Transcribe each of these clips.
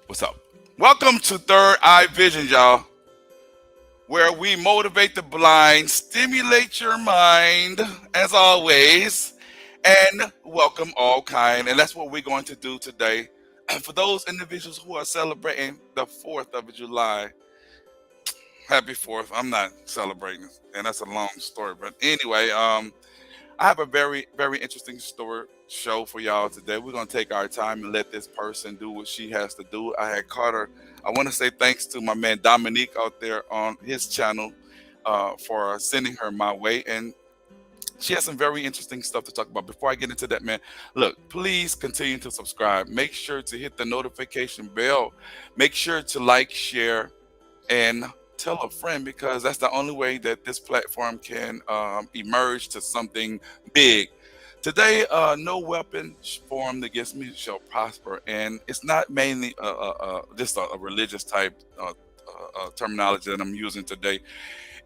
What's up? Welcome to Third Eye Vision, y'all, where we motivate the blind, stimulate your mind, as always, and welcome all kind. And that's what we're going to do today. For those individuals who are celebrating the 4th of July, happy 4th. I'm not celebrating, and that's a long story. But anyway, I have a very interesting story show for y'all today. We're gonna take our time and let this person do what she has to do. I had caught her. I want to say thanks to my man Dominique out there on his channel for sending her my way, and she has some very interesting stuff to talk about. Before I get into that, man, look, please continue to subscribe. Make sure to hit the notification bell. Make sure to like, share, and tell a friend because that's the only way that this platform can emerge to something big. Today, no weapon formed against me shall prosper, and it's not mainly just a religious type terminology that I'm using today.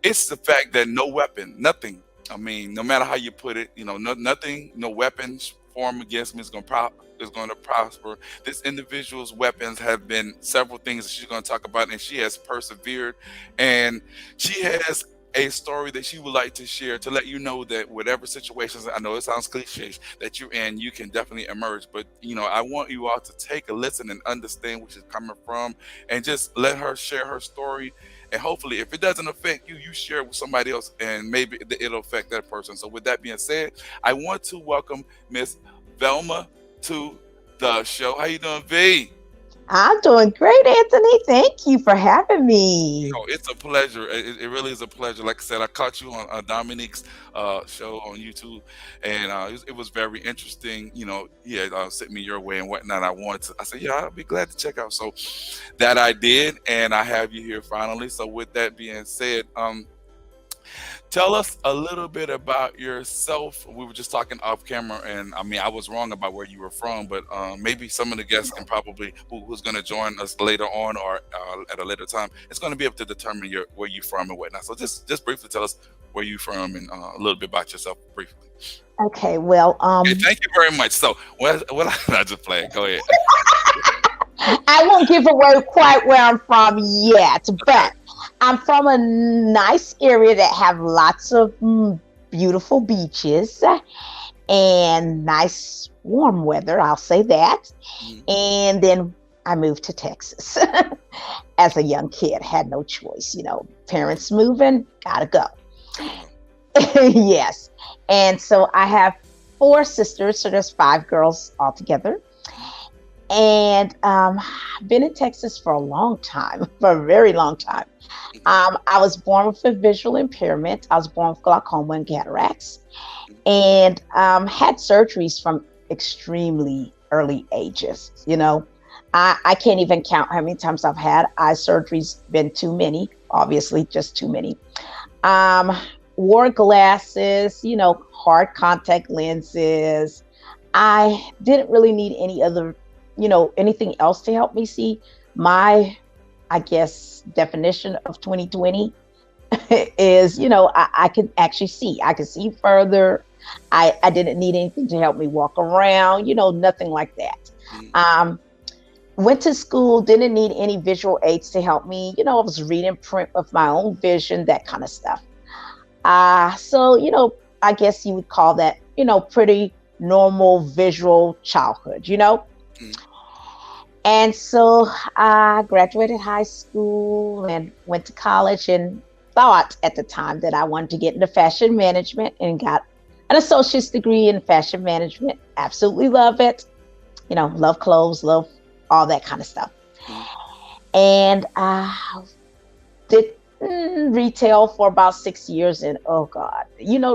It's the fact that no weapon, nothing. I mean, no matter how you put it, nothing, no weapons formed against me is going to prosper. This individual's weapons have been several things that she's going to talk about, and she has persevered, and she has a story that she would like to share to let you know that whatever situations, I know it sounds cliche, that you're in, you can definitely emerge. But I want you all to take a listen and understand where she's coming from, and just let her share her story. And hopefully, if it doesn't affect you, you share it with somebody else, and maybe it'll affect that person. So, with that being said, I want to welcome Miss Velma to the show. How you doing, V? I'm doing great, Anthony. Thank you for having me. Oh, it's a pleasure. It really is a pleasure. Like I said, I caught you on Dominique's show on YouTube, and it was very interesting. He had sent me your way and whatnot. I said, yeah, I'll be glad to check out. So that I did, and I have you here finally. So with that being said, tell us a little bit about yourself. We were just talking off camera, and I mean, I was wrong about where you were from, but maybe some of the guests can probably, who's going to join us later on or at a later time, it's going to be able to determine where you're from and whatnot. So just briefly tell us where you're from and a little bit about yourself briefly. Okay, well, Okay, thank you very much. So, I just playing. Go ahead. I won't give away quite where I'm from yet, Okay. but I'm from a nice area that have lots of beautiful beaches and nice warm weather. I'll say that. Mhm. And then I moved to Texas as a young kid. Had no choice, Parents moving, gotta go. Come on. Yes. And so I have four sisters, so there's five girls altogether. And I've been in Texas for a long time, for a very long time. I was born with a visual impairment. I was born with glaucoma and cataracts, and had surgeries from extremely early ages. I can't even count how many times I've had eye surgeries. Been too many, obviously, just too many. Um, Wore glasses, hard contact lenses. I didn't really need any other, anything else to help me see. My, I guess, definition of 2020 is, I could actually see. I could see further. I didn't need anything to help me walk around, nothing like that. Mhm. Um, Went to school, didn't need any visual aids to help me. I was reading print of my own vision, that kind of stuff. So, I guess you would call that, pretty normal visual childhood. Mhm. And so I graduated high school and went to college and thought at the time that I wanted to get into fashion management and got an associate's degree in fashion management. Absolutely love it. Love clothes, love all that kind of stuff. Mhm. And I did retail for about 6 years. And oh God,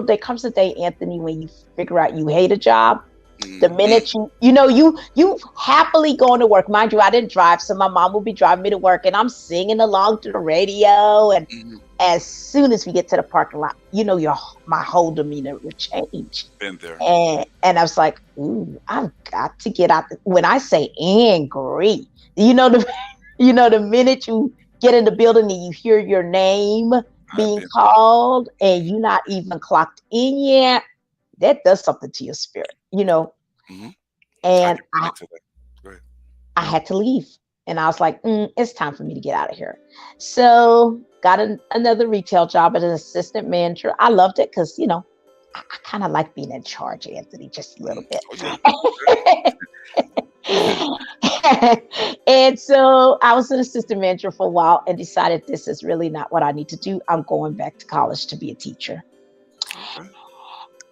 there comes a day, Anthony, when you figure out you hate a job. The Mhm. minute you happily going to work. Mind you, I didn't drive, so my mom would be driving me to work, and I'm singing along to the radio. And Mhm. as soon as we get to the parking lot, my whole demeanor would change. Been there. And I was like, ooh, I've got to get out. When I say angry, you know the the minute you get in the building and you hear your name I've being been there. called and you're not even clocked in yet, that does something to your spirit. Hmm. I And can I relate to that. Go ahead. I had to leave. And I was like, it's time for me to get out of here. So got another retail job as an assistant manager. I loved it because, I kind of like being in charge, Anthony, just a little bit. Oh yeah. And so I was an assistant manager for a while and decided this is really not what I need to do. I'm going back to college to be a teacher. Okay.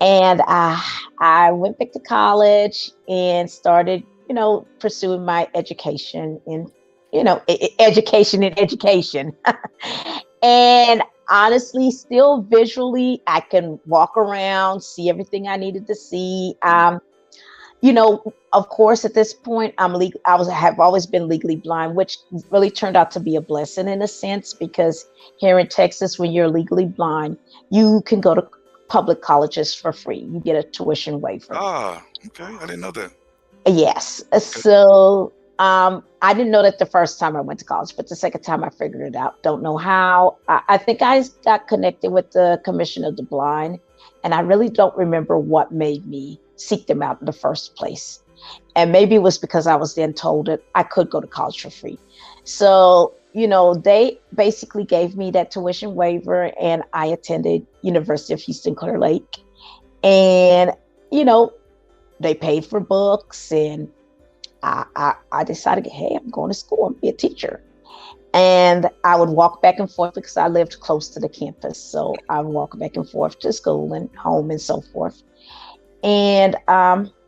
And I went back to college and started, pursuing my education in, education in education. And honestly, still visually, I can walk around, see everything I needed to see. Of course, at this point, have always been legally blind, which really turned out to be a blessing in a sense, because here in Texas, when you're legally blind, you can go to public colleges for free. You get a tuition waiver. Okay. I didn't know that. Yes. So I didn't know that the first time I went to college, but the second time I figured it out. Don't know how. I think I got connected with the Commission of the Blind, and I really don't remember what made me seek them out in the first place. And maybe it was because I was then told that I could go to college for free. So, they basically gave me that tuition waiver, and I attended University of Houston Clear Lake. And, they paid for books, and I decided, hey, I'm going to school and be a teacher. And I would walk back and forth because I lived close to the campus. So I would walk back and forth to school and home and so forth. And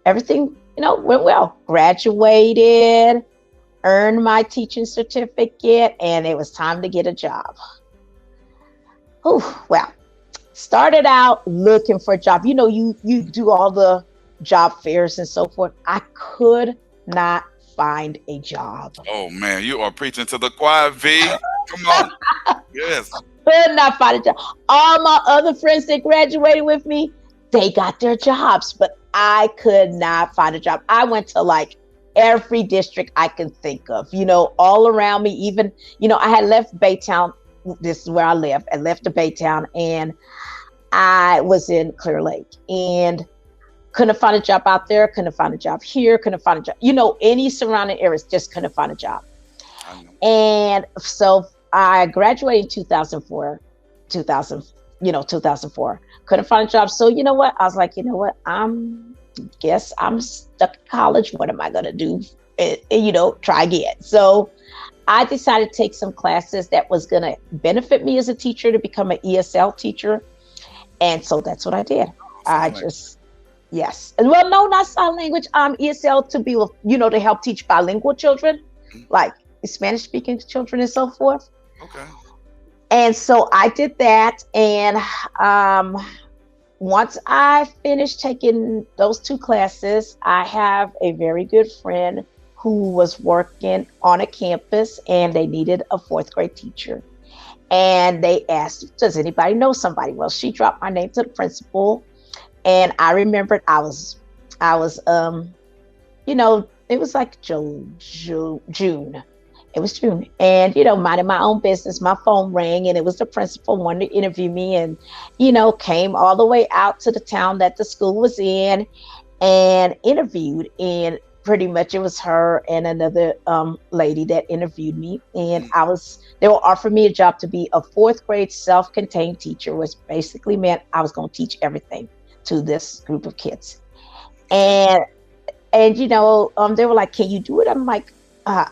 everything, went well. Graduated, earned my teaching certificate, and it was time to get a job. Well, started out looking for a job. You do all the job fairs and so forth. I could not find a job. Oh man, you are preaching to the choir, V. Come on. Yes. Could not find a job. All my other friends that graduated with me, they got their jobs, but I could not find a job. I went to every district I can think of, all around me. Even, I had left Baytown. This is where I live. I left the Baytown, and I was in Clear Lake, and couldn't find a job out there. Couldn't find a job here. Couldn't find a job. Any surrounding areas, just couldn't find a job. And so I graduated in 2004. Couldn't find a job. So you know what? I was like, guess I'm stuck in college. What am I gonna do? Try again. So I decided to take some classes that was gonna benefit me as a teacher to become an ESL teacher. And so that's what I did. Yes. Well, no, not sign language. ESL to be, to help teach bilingual children, like Spanish speaking children and so forth. Okay. And so I did that. And once I finished taking those 2 classes, I have a very good friend who was working on a campus, and they needed a 4th grade teacher. And they asked, does anybody know somebody? Well, she dropped my name to the principal. And I remembered I was, it was like June. It was June. And, minding my own business, my phone rang, and it was the principal wanted to interview me, and, came all the way out to the town that the school was in and interviewed. And pretty much it was her and another lady that interviewed me. And they were offering me a job to be a 4th grade self-contained teacher, which basically meant I was going to teach everything to this group of kids. And they were like, can you do it? I'm like,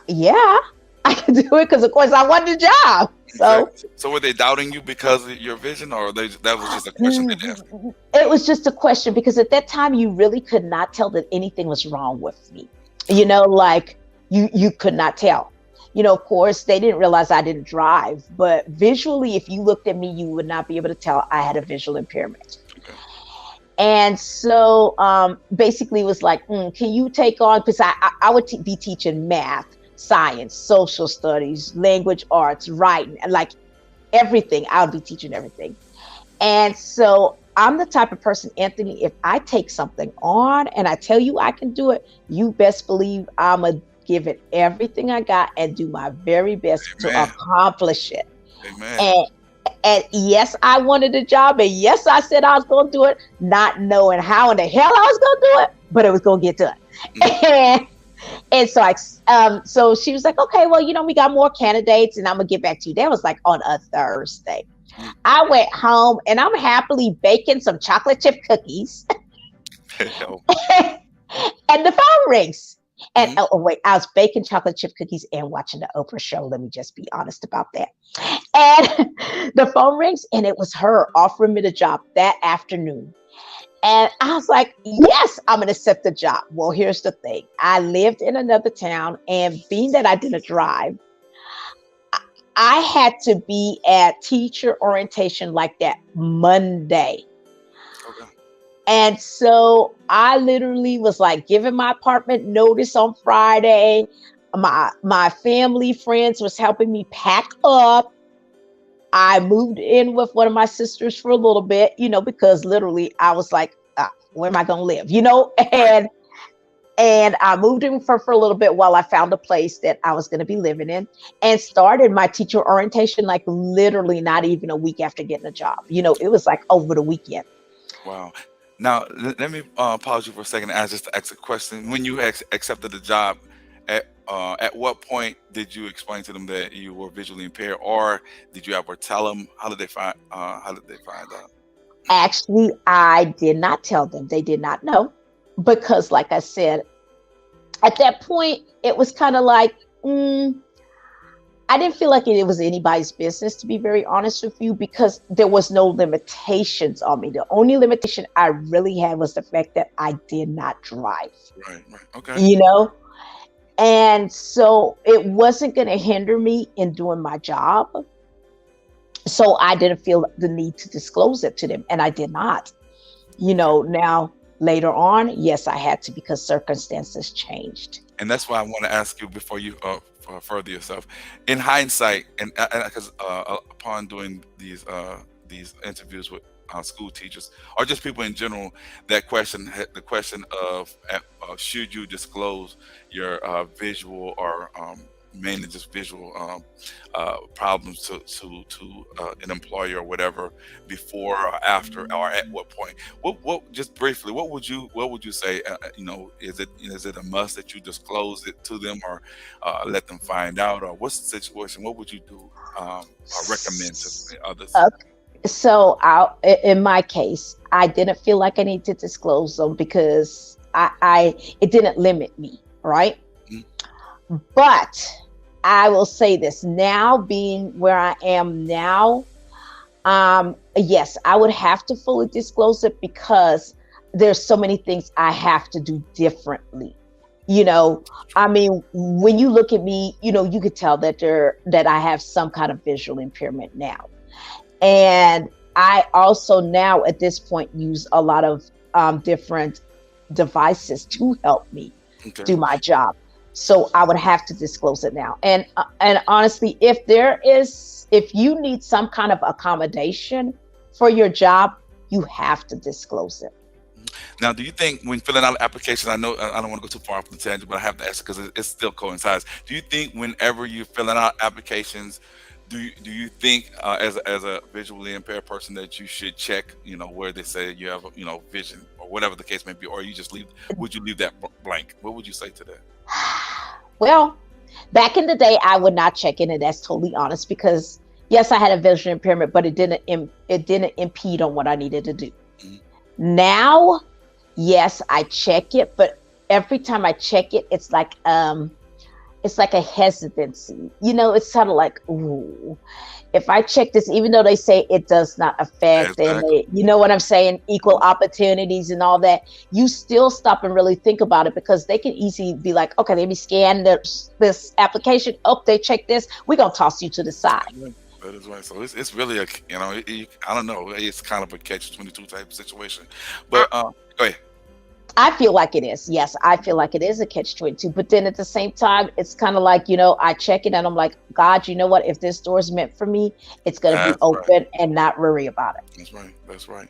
yeah, I can do it, because of course I want the job. So were they doubting you because of your vision, or that was just a question they asked? It was just a question, because at that time you really could not tell that anything was wrong with me. You could not tell. Of course, they didn't realize I didn't drive, but visually, if you looked at me, you would not be able to tell I had a visual impairment. And so basically it was like, can you take on, because I would be teaching math, science, social studies, language arts, writing, and everything. I would be teaching everything. And so I'm the type of person, Anthony, if I take something on and I tell you I can do it, you best believe I'm going to give it everything I got and do my very best to accomplish it. Amen. And yes, I wanted a job. And yes, I said I was going to do it, not knowing how in the hell I was going to do it, but it was going to get done. And so so she was like, okay, well, we got more candidates and I'm gonna get back to you. That was like on a Thursday. Mm. I went home and I'm happily baking some chocolate chip cookies. Oh, And the phone rings. And mhm. wait, I was baking chocolate chip cookies and watching the Oprah show. Let me just be honest about that. And the phone rings, and it was her offering me the job that afternoon. And I was like, yes, I'm going to accept the job. Well, here's the thing. I lived in another town, and being that I didn't drive, I had to be at teacher orientation like that Monday. Okay. And so I literally was like giving my apartment notice on Friday. My family friends was helping me pack up. I moved in with one of my sisters for a little bit, because literally I was like, where am I going to live? Right. And I moved in for a little bit while I found a place that I was going to be living in, and started my teacher orientation like literally not even a week after getting a job. It was like over the weekend. Wow. Now, let me pause you for a second and ask just the exit question. When you accepted the job, at what point did you explain to them that you were visually impaired, or did you ever tell them? How did they find? How did they find out? Actually, I did not tell them. They did not know because, like I said, at that point, it was kind of like, I didn't feel like it was anybody's business, to be very honest with you, because there was no limitations on me. The only limitation I really had was the fact that I did not drive, Right. Right. Okay. you know? And so it wasn't going to hinder me in doing my job. So I didn't feel the need to disclose it to them. And I did not. Now later on, yes, I had to because circumstances changed. And that's why I want to ask you before you further yourself. In hindsight, and because upon doing these interviews with school teachers or just people in general, the question of should you disclose your visual or mainly just visual problems to an employer or whatever before or after or at what point? What just briefly, what would you say? Is it a must that you disclose it to them or let them find out, or what's the situation? What would you do or recommend to others? Okay. So in my case, I didn't feel like I needed to disclose them because it didn't limit me, right? Mm. But I will say this now, being where I am now, yes, I would have to fully disclose it because there's so many things I have to do differently. I mean, when you look at me, you could tell that I have some kind of visual impairment now. And I also now at this point use a lot of different devices to help me Okay. do my job. So I would have to disclose it now. And honestly, if you need some kind of accommodation for your job, you have to disclose it. Now, do you think when filling out an application, I know I don't want to go too far off the tangent, but I have to ask because it still coincides. Do you think whenever you're filling out applications, do you think as a visually impaired person that you should check, where they say you have, vision or whatever the case may be, or would you leave that blank? What would you say to that? Well, back in the day, I would not check in, and that's totally honest because yes, I had a vision impairment, but it didn't impede on what I needed to do. Mhm. Now, yes, I check it, but every time I check it, it's like a hesitancy. It's sort of like, ooh, if I check this, even though they say it does not affect, and Exactly. you know what I'm saying, equal opportunities and all that, you still stop and really think about it because they can easily be like, okay, let me scan this application. Oh, they check this. We're going to toss you to the side. Yeah, that is right. So it's really I don't know. It's kind of a catch-22 type of situation. I, But go ahead. I feel like it is. Yes, I feel like it is a catch-22. But then at the same time, it's kind of like, I check it and I'm like, God, you know what? If this door is meant for me, it's going to be That's right. open and not worry about it. That's right. That's right.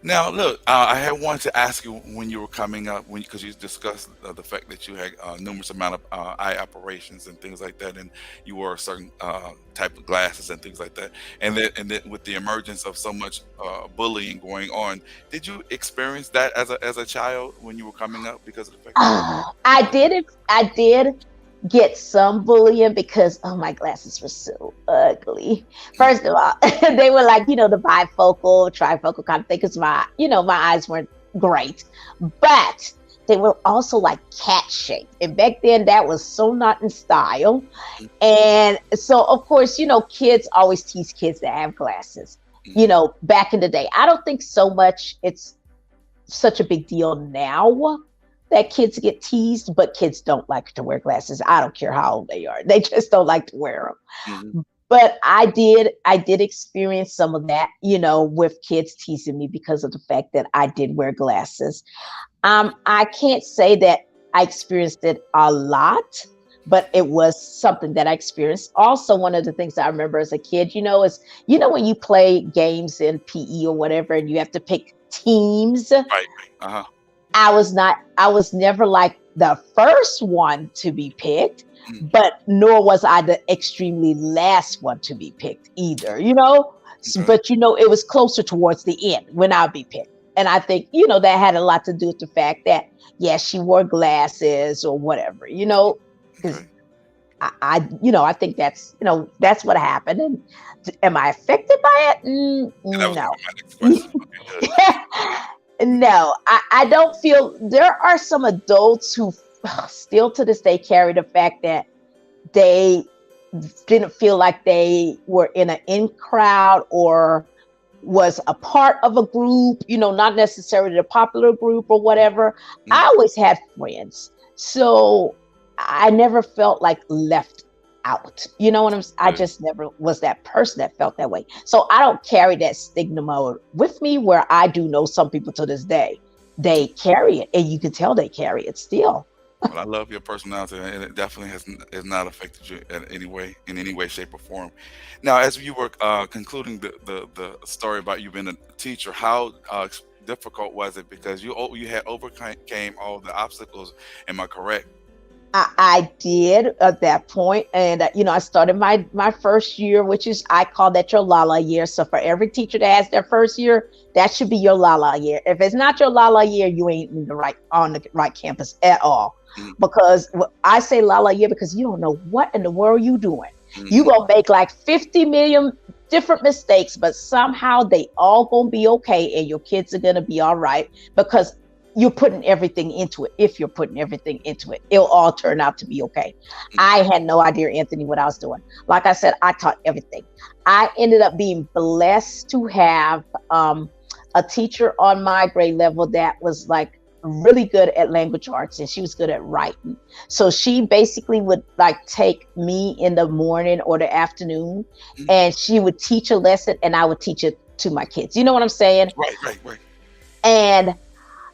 Now, look, I had wanted to ask you when you were coming up, when because you discussed the fact that you had numerous amount of eye operations and things like that, and you wore a certain type of glasses and things like that, and then with the emergence of so much bullying going on, did you experience that as a child when you were coming up because of the fact that you I were? did it. I did get some bullying because oh my glasses were so ugly. First of all, they were like, the bifocal, trifocal kind of thing because my eyes weren't great. But they were also like cat shaped. And back then that was so not in style. And so of course, kids always tease kids that have glasses. Mhm. Back in the day. I don't think so much it's such a big deal now that kids get teased, but kids don't like to wear glasses. I don't care how old they are. They just don't like to wear Mhm. them. But I did experience some of that, with kids teasing me because of the fact that I did wear glasses. I can't say that I experienced it a lot, but it was something that I experienced. Also, one of the things I remember as a kid, is when you play games in PE or whatever, and you have to pick teams. Right, right. Uh-huh. I was never like the first one to be picked, Mm. but nor was I the extremely last one to be picked either, Okay. But it was closer towards the end when I'd be picked. And I think, that had a lot to do with the fact that, yeah, she wore glasses or whatever, because Okay. I think that's what happened. And am I affected by it? And that was gonna No. be my next question. Okay, good. No, I don't feel there are some adults who still to this day carry the fact that they didn't feel like they were in an in crowd or was a part of a group, not necessarily the popular group or whatever. I Mm. always had friends. So I never felt like left out. You know what I Good. just never was that person that felt that way. So I don't carry that stigma with me where I do know some people to this day. They carry it and you can tell they carry it still. Well, I love your personality, and it definitely has not affected you in any way, shape, or form. Now, as you were concluding the story about you being a teacher, how difficult was it? Because you had overcame all the obstacles. Am I correct? I did at that point, and I started my first year, which is I call that your Lala year. So for every teacher that has their first year, that should be your Lala year. If it's not your Lala year, you ain't on the right campus at all. Mm. Because I say Lala year because you don't know what in the world you doing. You Mhm. gonna make like 50 million different mistakes, but somehow they all gonna be okay, and your kids are gonna be all right because you're putting everything into it. If you're putting everything into it, it'll all turn out to be okay. Mm. I had no idea, Anthony, what I was doing. Like I said, I taught everything. I ended up being blessed to have a teacher on my grade level that was like really good at language arts and she was good at writing. So she basically would like take me in the morning or the afternoon Mm. and she would teach a lesson and I would teach it to my kids. You know what I'm saying? Right, right, right. And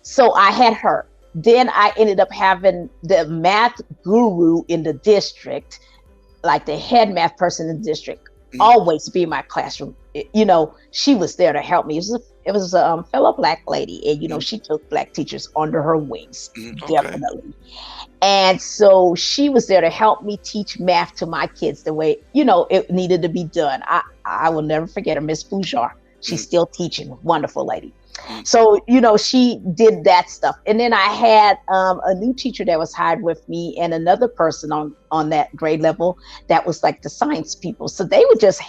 so I had her. Then I ended up having the math guru in the district, like the head math person in the district, Mm. always be in my classroom. She was there to help me. It was a fellow black lady, and Mm. she took black teachers under her wings, Mm. Okay. definitely. And so she was there to help me teach math to my kids the way it needed to be done. I will never forget her, Miss Boujar. She's Mm. still teaching, wonderful lady. Mm. So she did that stuff, and then I had a new teacher that was hired with me, and another person on that grade level that was like the science people. So they would just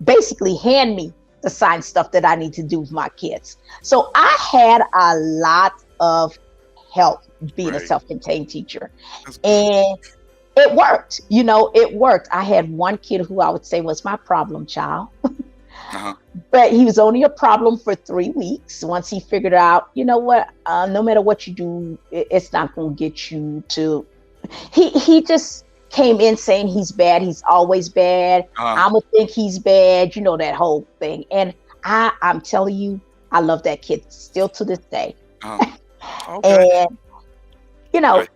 basically hand me the science stuff that I need to do with my kids. So I had a lot of help being a Great. self-contained teacher, That's good. and it worked. It worked. I had one kid who I would say was my problem child, Uh-huh. but he was only a problem for 3 weeks. Once he figured out, what, no matter what you do, it's not going to get you to. He just came in saying he's bad. He's always bad. Uh-huh. I'm gonna think he's bad. That whole thing. And I'm telling you, I love that kid still to this day. Uh-huh. Okay. And Great.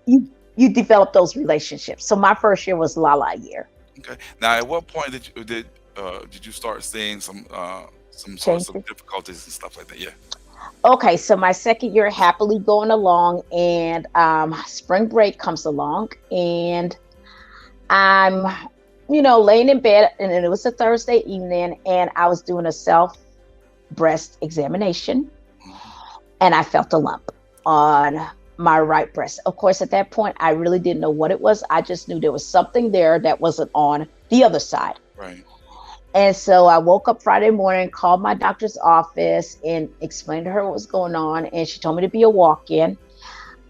you develop those relationships. So my first year was La La year. Okay. Now, at what point did you start seeing some changes. difficulties and stuff like that. Yeah. Okay, so my second year happily going along, and spring break comes along, and I'm, laying in bed, and it was a Thursday evening, and I was doing a self breast examination, Mhm. and I felt a lump on my right breast. Of course, at that point, I really didn't know what it was. I just knew there was something there that wasn't on the other side. Right. And so I woke up Friday morning, called my doctor's office, and explained to her what was going on. And she told me to be a walk in.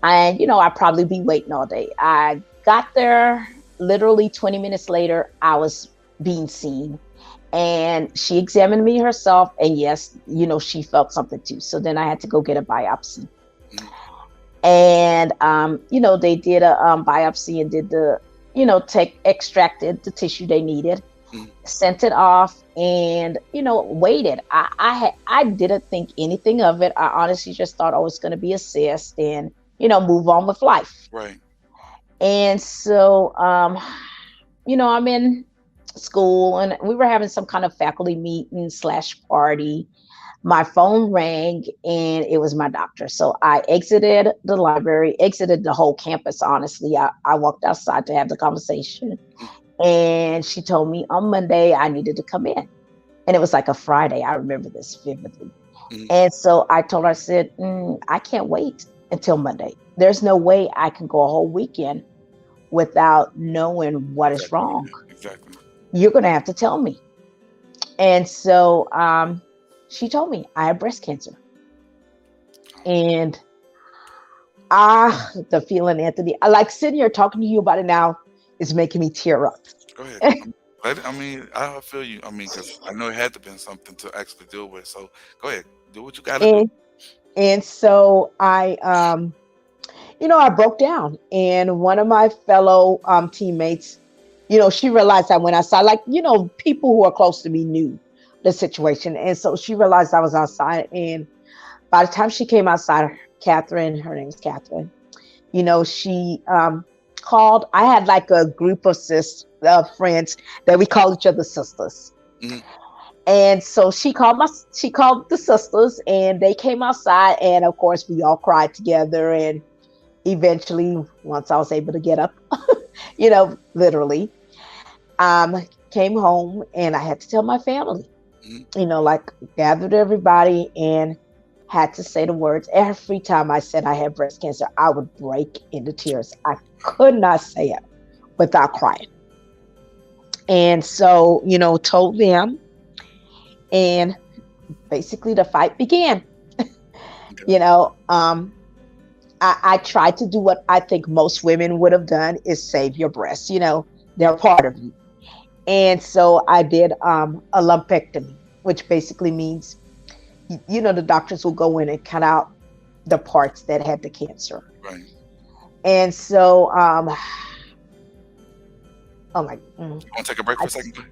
And, I'd probably be waiting all day. I got there literally 20 minutes later, I was being seen. And she examined me herself. And yes, she felt something too. So then I had to go get a biopsy. Mhm. And, they did a biopsy and did extracted the tissue they needed, Mhm. sent it off, and waited. I didn't think anything of it. I honestly just thought, oh, it's going to be a cyst, and move on with life. Right. And so I'm in school, and we were having some kind of faculty meeting slash party. My phone rang, and it was my doctor. So I exited the library, exited the whole campus. Honestly, I walked outside to have the conversation, Mhm. and she told me on Monday I needed to come in. And it was like a Friday. I remember this vividly. Mhm. And so I told her, I said, I can't wait until Monday. There's no way I can go a whole weekend without knowing what is Exactly. wrong. Exactly. You're going to have to tell me. And so she told me I have breast cancer. And the feeling, Anthony, I like sitting here talking to you about it now is making me tear up. Go ahead. I mean, I feel you. I mean, because I know it had to been something to actually deal with. So go ahead, do what you got to do. And and so I broke down, and one of my fellow teammates, she realized I went outside. Like, people who are close to me knew the situation, and so she realized I was outside. And by the time she came outside, Catherine, her name is Catherine. She called. I had like a group of friends that we call each other sisters. Mhm. And so she called the sisters, and they came outside, and of course we all cried together. And eventually, once I was able to get up, literally, came home, and I had to tell my family, Mhm. like gathered everybody, and had to say the words. Every time I said I had breast cancer, I would break into tears. I could not say it without crying. And so, told them, and basically the fight began. Okay. You know, I tried to do what I think most women would have done, is save your breasts. They're part of you. And so I did a lumpectomy, which basically means, the doctors will go in and cut out the parts that had the cancer. Right. And so, oh my, Want to take a break I, for a second?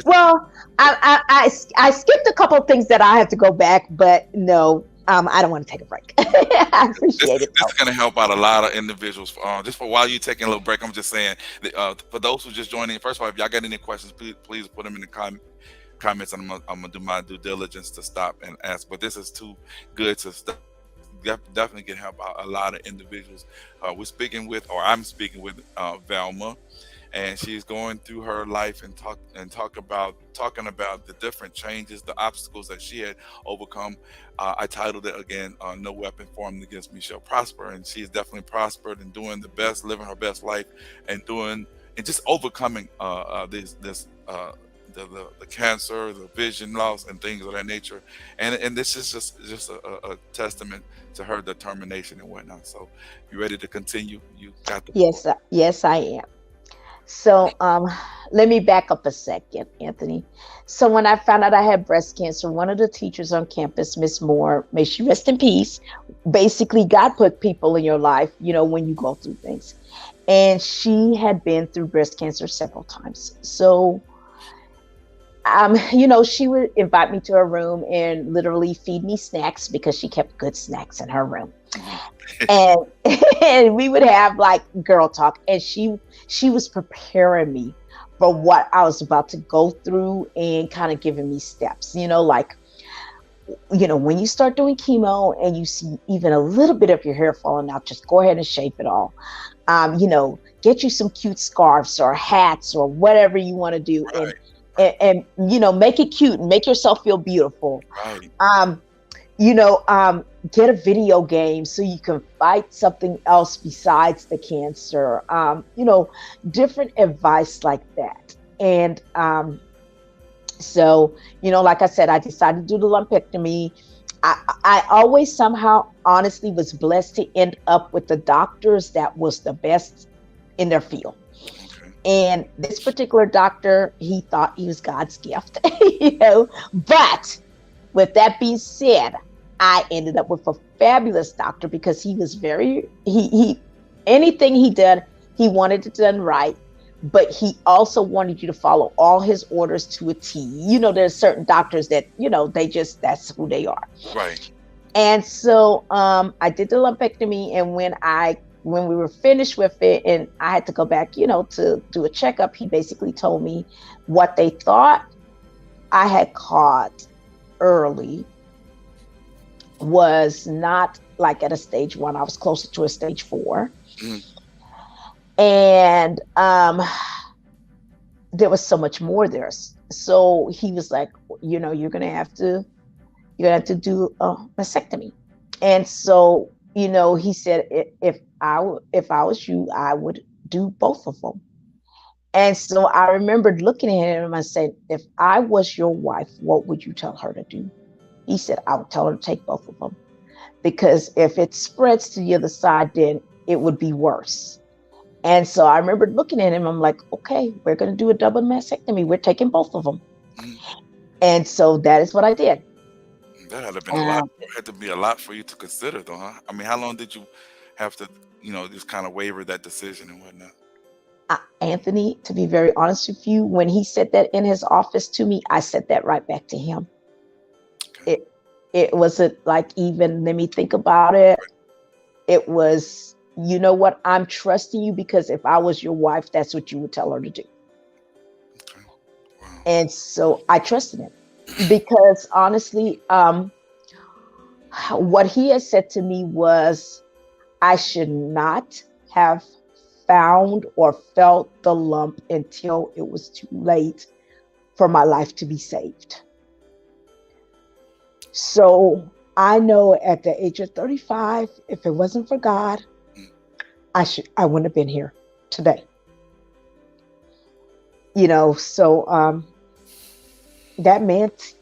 well, I skipped a couple of things that I have to go back, but no, I don't want to take a break. I This, appreciate it this though. is going to help out a lot of individuals. Just for while you're taking a little break, I'm just saying, that, for those who just joining, first of all, if y'all got any questions, please put them in the comments, and I'm gonna do my due diligence to stop and ask. But this is too good to stop. Definitely can help out a lot of individuals. I'm speaking with Velma, and she's going through her life and talking about the different changes, the obstacles that she had overcome. I titled it again, "No Weapon Formed Against Me Shall Prosper," and she's definitely prospered and doing the best, living her best life, and just overcoming this. The cancer, the vision loss, and things of that nature, and this is just a testament to her determination and whatnot. So, if you're ready to continue, you got the floor. Yes, yes, I am. So, let me back up a second, Anthony. So, when I found out I had breast cancer, one of the teachers on campus, Miss Moore, may she rest in peace. Basically, God put people in your life, when you go through things, and she had been through breast cancer several times. So, she would invite me to her room and literally feed me snacks, because she kept good snacks in her room. And and we would have like girl talk, and she was preparing me for what I was about to go through, and kind of giving me steps, like when you start doing chemo and you see even a little bit of your hair falling out, just go ahead and shape it all. Get you some cute scarves or hats or whatever you want to do, and, Right. make it cute and make yourself feel beautiful. Right. Um, get a video game so you can fight something else besides the cancer. Different advice like that. And so, like I said, I decided to do the lumpectomy. I always somehow honestly was blessed to end up with the doctors that was the best in their field. Okay. And this particular doctor, he thought he was God's gift, But with that being said, I ended up with a fabulous doctor because he was he anything he did, he wanted it done right. But he also wanted you to follow all his orders to a T. There's certain doctors that, that's who they are. Right. And so I did the lumpectomy, and when we were finished with it and I had to go back, to do a checkup, he basically told me what they thought I had caught early was not like at a stage 1. I was closer to a stage 4. Mm. And there was so much more there. So he was like, you're gonna have to do a mastectomy. And so, he said, if I was you, I would do both of them. And so I remembered looking at him and I said, if I was your wife, what would you tell her to do? He said, I would tell her to take both of them, because if it spreads to the other side, then it would be worse. And so I remember looking at him. I'm like, okay, we're going to do a double mastectomy. We're taking both of them. Mm. And so that is what I did. That had to been a lot. It had to be a lot for you to consider, though, huh? I mean, how long did you have to, just kind of waver that decision and whatnot? Anthony, to be very honest with you, when he said that in his office to me, I said that right back to him. Okay. It wasn't like even let me think about it. It was, you know what? I'm trusting you because if I was your wife, that's what you would tell her to do. Okay. Wow. And so I trusted him because honestly, what he had said to me was I should not have found or felt the lump until it was too late for my life to be saved. So I know at the age of 35, if it wasn't for God, I wouldn't have been here today. So that meant,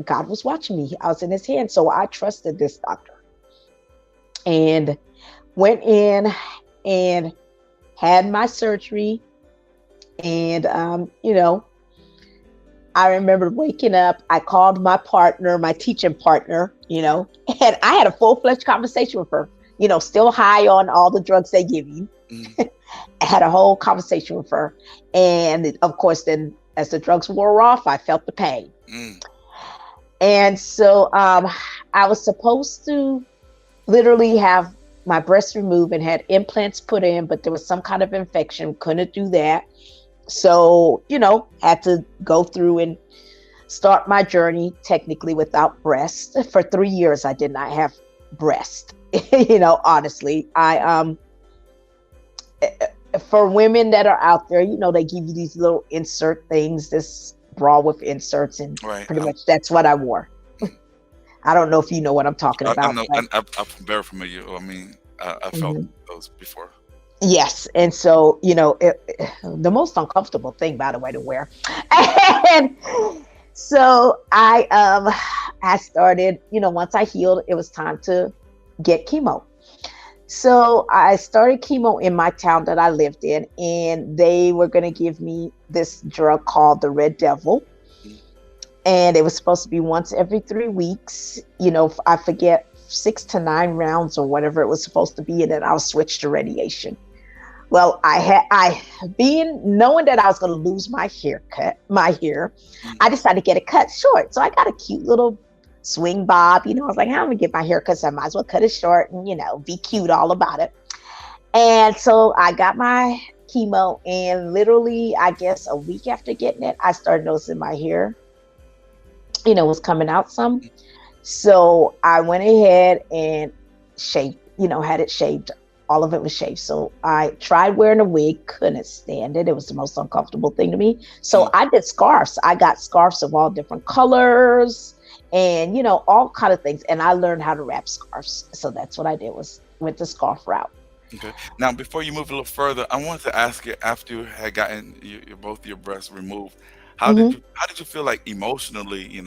God was watching me. I was in his hand. So I trusted this doctor and went in and had my surgery. And, I remember waking up, I called my partner, my teaching partner, and I had a full-fledged conversation with her, still high on all the drugs they give you. Mm. I had a whole conversation with her. And of course, then as the drugs wore off, I felt the pain. Mm. And so I was supposed to literally have my breast removed and had implants put in, but there was some kind of infection, couldn't do that. So, had to go through and start my journey technically without breast. For 3 years, I did not have breast. Honestly, for women that are out there, they give you these little insert things, this bra with inserts, and Right. pretty much that's what I wore. I don't know if you know what I'm talking I about. know. I'm very familiar. I mean, I felt those before. Yes. And so, the most uncomfortable thing, by the way, to wear. And so I started, once I healed, it was time to get chemo. So I started chemo in my town that I lived in, and they were going to give me this drug called the Red Devil. And it was supposed to be once every 3 weeks, I forget, 6 to 9 rounds or whatever it was supposed to be. And then I'll switch to radiation. Well, knowing that I was going to lose my hair, I decided to get it cut short. So I got a cute little swing bob, I was like, I'm going to get my hair cut, so I might as well cut it short and, be cute all about it. And so I got my chemo, and literally, I guess a week after getting it, I started noticing my hair was coming out some. So I went ahead and shaved, had it shaved. All of it was shaved. So I tried wearing a wig, couldn't stand it. It was the most uncomfortable thing to me. So Mm. I did scarves. I got scarves of all different colors and, all kind of things. And I learned how to wrap scarves. So that's what I did, was went the scarf route. Okay. Now, before you move a little further, I wanted to ask you, after you had gotten both your breasts removed, Hmm. how did you feel like emotionally?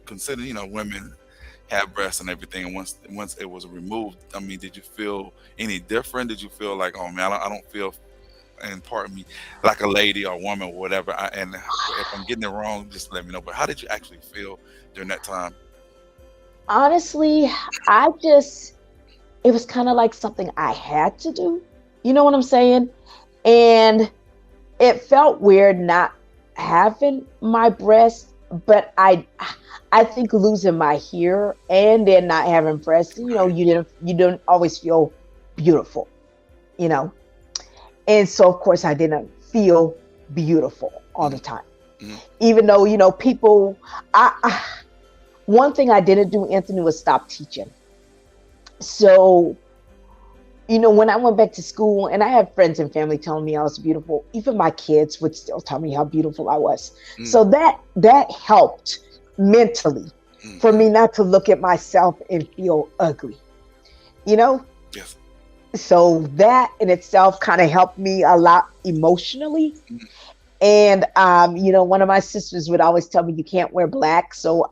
Considering women have breasts and everything, and once it was removed, I mean, did you feel any different? Did you feel like, oh man, I don't feel, and pardon me, like a lady or woman or whatever? And if I'm getting it wrong, just let me know. But how did you actually feel during that time? Honestly, I just, it was kind of like something I had to do. You know what I'm saying? And it felt weird not having my breasts, but I think losing my hair and then not having breasts, Right. you don't always feel beautiful, you know. And so of course I didn't feel beautiful all the Mm, time. mm, Even though, people I one thing I didn't do, Anthony, was stop teaching. So, when I went back to school and I had friends and family telling me I was beautiful, even my kids would still tell me how beautiful I was. mm, So that helped mentally for mm. me not to look at myself and feel ugly, you know? Yes. So that in itself kind of helped me a lot emotionally. Mm, And one of my sisters would always tell me you can't wear black. So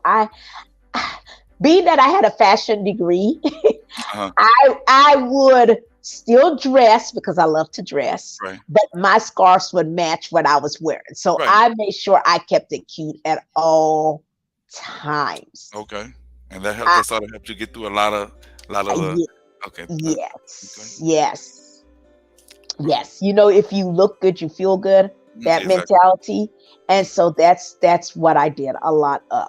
being that I had a fashion degree, uh-huh. I would still dress because I love to dress, Right. but my scarves would match what I was wearing. So Right. I made sure I kept it cute at all times. Okay. And that helped. I, That sort of helped you get through a lot of the. Ye- Okay. Okay. yes, yes, yes. If you look good, you feel good. That Exactly. mentality, and so that's what I did a lot of.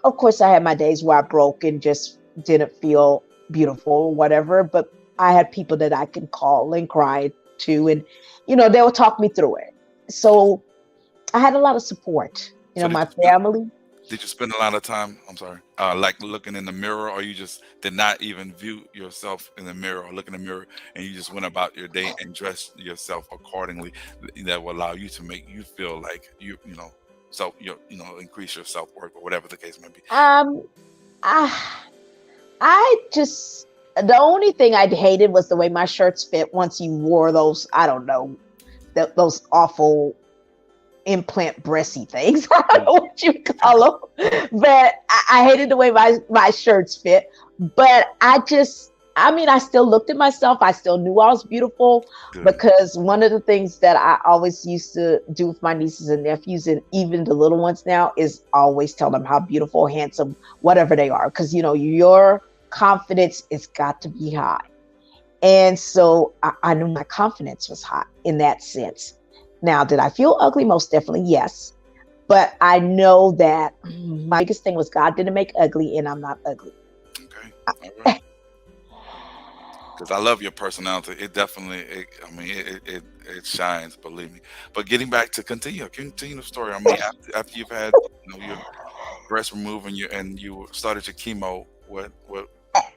Of course, I had my days where I broke and just didn't feel beautiful or whatever, but I had people that I can call and cry to, and they will talk me through it. So I had a lot of support. So My family. did you spend a lot of time? I'm sorry. Like looking in the mirror, or you just did not even view yourself in the mirror, or look in the mirror, and you just went about your day and dressed yourself accordingly. That will allow you to make you feel like increase your self worth or whatever the case may be. Um, I, I just the only thing I hated was the way my shirts fit once you wore those. I don't know, those awful implant breasty things. I don't Mm, know what you call them, but I hated the way my shirts fit. But I still looked at myself. I still knew I was beautiful good. because one of the things that I always used to do with my nieces and nephews, and even the little ones now, is always tell them how beautiful, handsome, whatever they are. Because, your confidence has got to be high. And so I knew my confidence was high in that sense. Now, did I feel ugly? Most definitely, yes. But I know that my biggest thing was God didn't make ugly, and I'm not ugly. Okay. All right. Because I love your personality. It definitely. I mean, it shines. Believe me. But getting back to continue the story. I mean, after you've had your breast removed and you started your chemo, what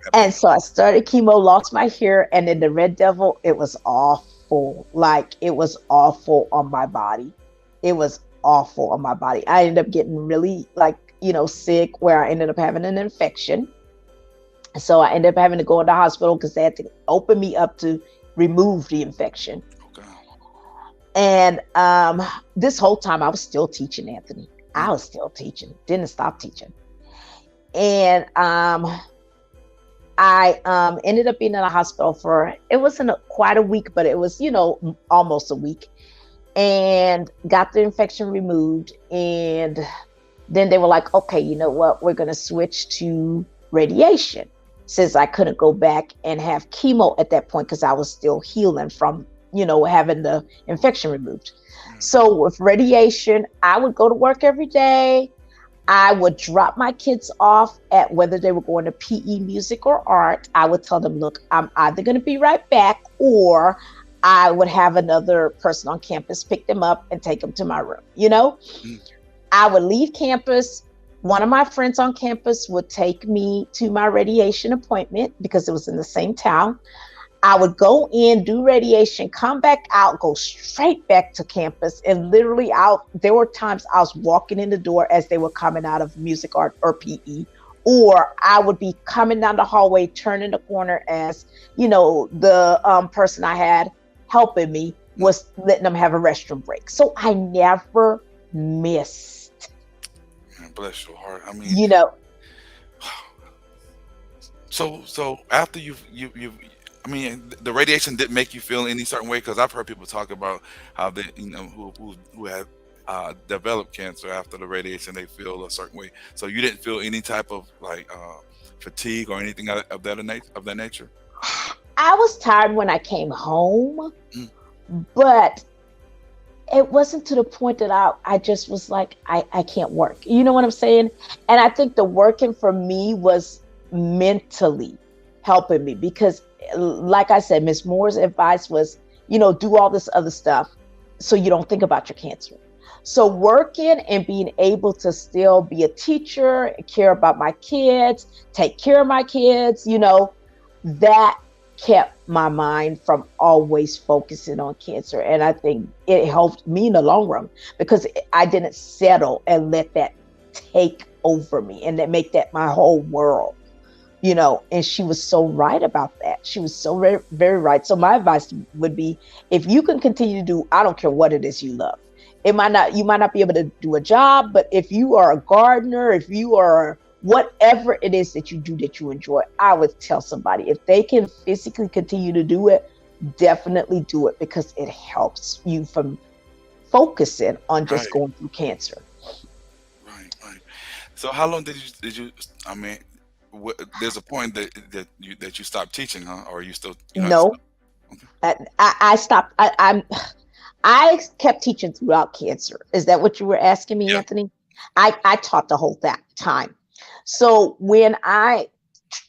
happened? And so I started chemo, lost my hair, and then the red devil, it was awful. Like, it was awful on my body. It was awful on my body. I ended up getting really, like, sick, where I ended up having an infection. So I ended up having to go in the hospital because they had to open me up to remove the infection. Okay. And this whole time I was still teaching, Anthony. Mm, I was still teaching, didn't stop teaching. And I ended up being in a hospital for, it wasn't quite a week, but it was, almost a week, and got the infection removed. And then they were like, okay, you know what? We're going to switch to radiation, since I couldn't go back and have chemo at that point because I was still healing from, having the infection removed. mm, So with radiation, I would go to work every day. I would drop my kids off at whether they were going to PE, music, or art. I would tell them, look, I'm either going to be right back, or I would have another person on campus pick them up and take them to my room. mm, I would leave campus. One of my friends on campus would take me to my radiation appointment because it was in the same town. I would go in, do radiation, come back out, go straight back to campus. And literally there were times I was walking in the door as they were coming out of music art or PE, or I would be coming down the hallway, turning the corner as, the person I had helping me was letting them have a restroom break. So I never missed. Man, bless your heart. I mean, so after you I mean, the radiation didn't make you feel any certain way, because I've heard people talk about how they, who have developed cancer after the radiation, they feel a certain way. So you didn't feel any type of like fatigue or anything of that nature? I was tired when I came home, Mm. but it wasn't to the point that I just was like, I can't work. You know what I'm saying? And I think the working for me was mentally helping me, because like I said, Miss Moore's advice was, do all this other stuff so you don't think about your cancer. So working and being able to still be a teacher, care about my kids, take care of my kids, that kept my mind from always focusing on cancer. And I think it helped me in the long run, because I didn't settle and let that take over me and that make that my whole world. And she was so right about that. She was so very, very right. So my advice would be, if you can continue to do, I don't care what it is you love. You might not be able to do a job, but if you are a gardener, if you are whatever it is that you do that you enjoy, I would tell somebody, if they can physically continue to do it, definitely do it, because it helps you from focusing on just Right, going through cancer. right, right. So how long did you? I mean, there's a point that you stopped teaching, huh? Or are you still, No, okay. I stopped. I kept teaching throughout cancer. Is that what you were asking me, Yeah. Anthony? I taught the whole that time. So when I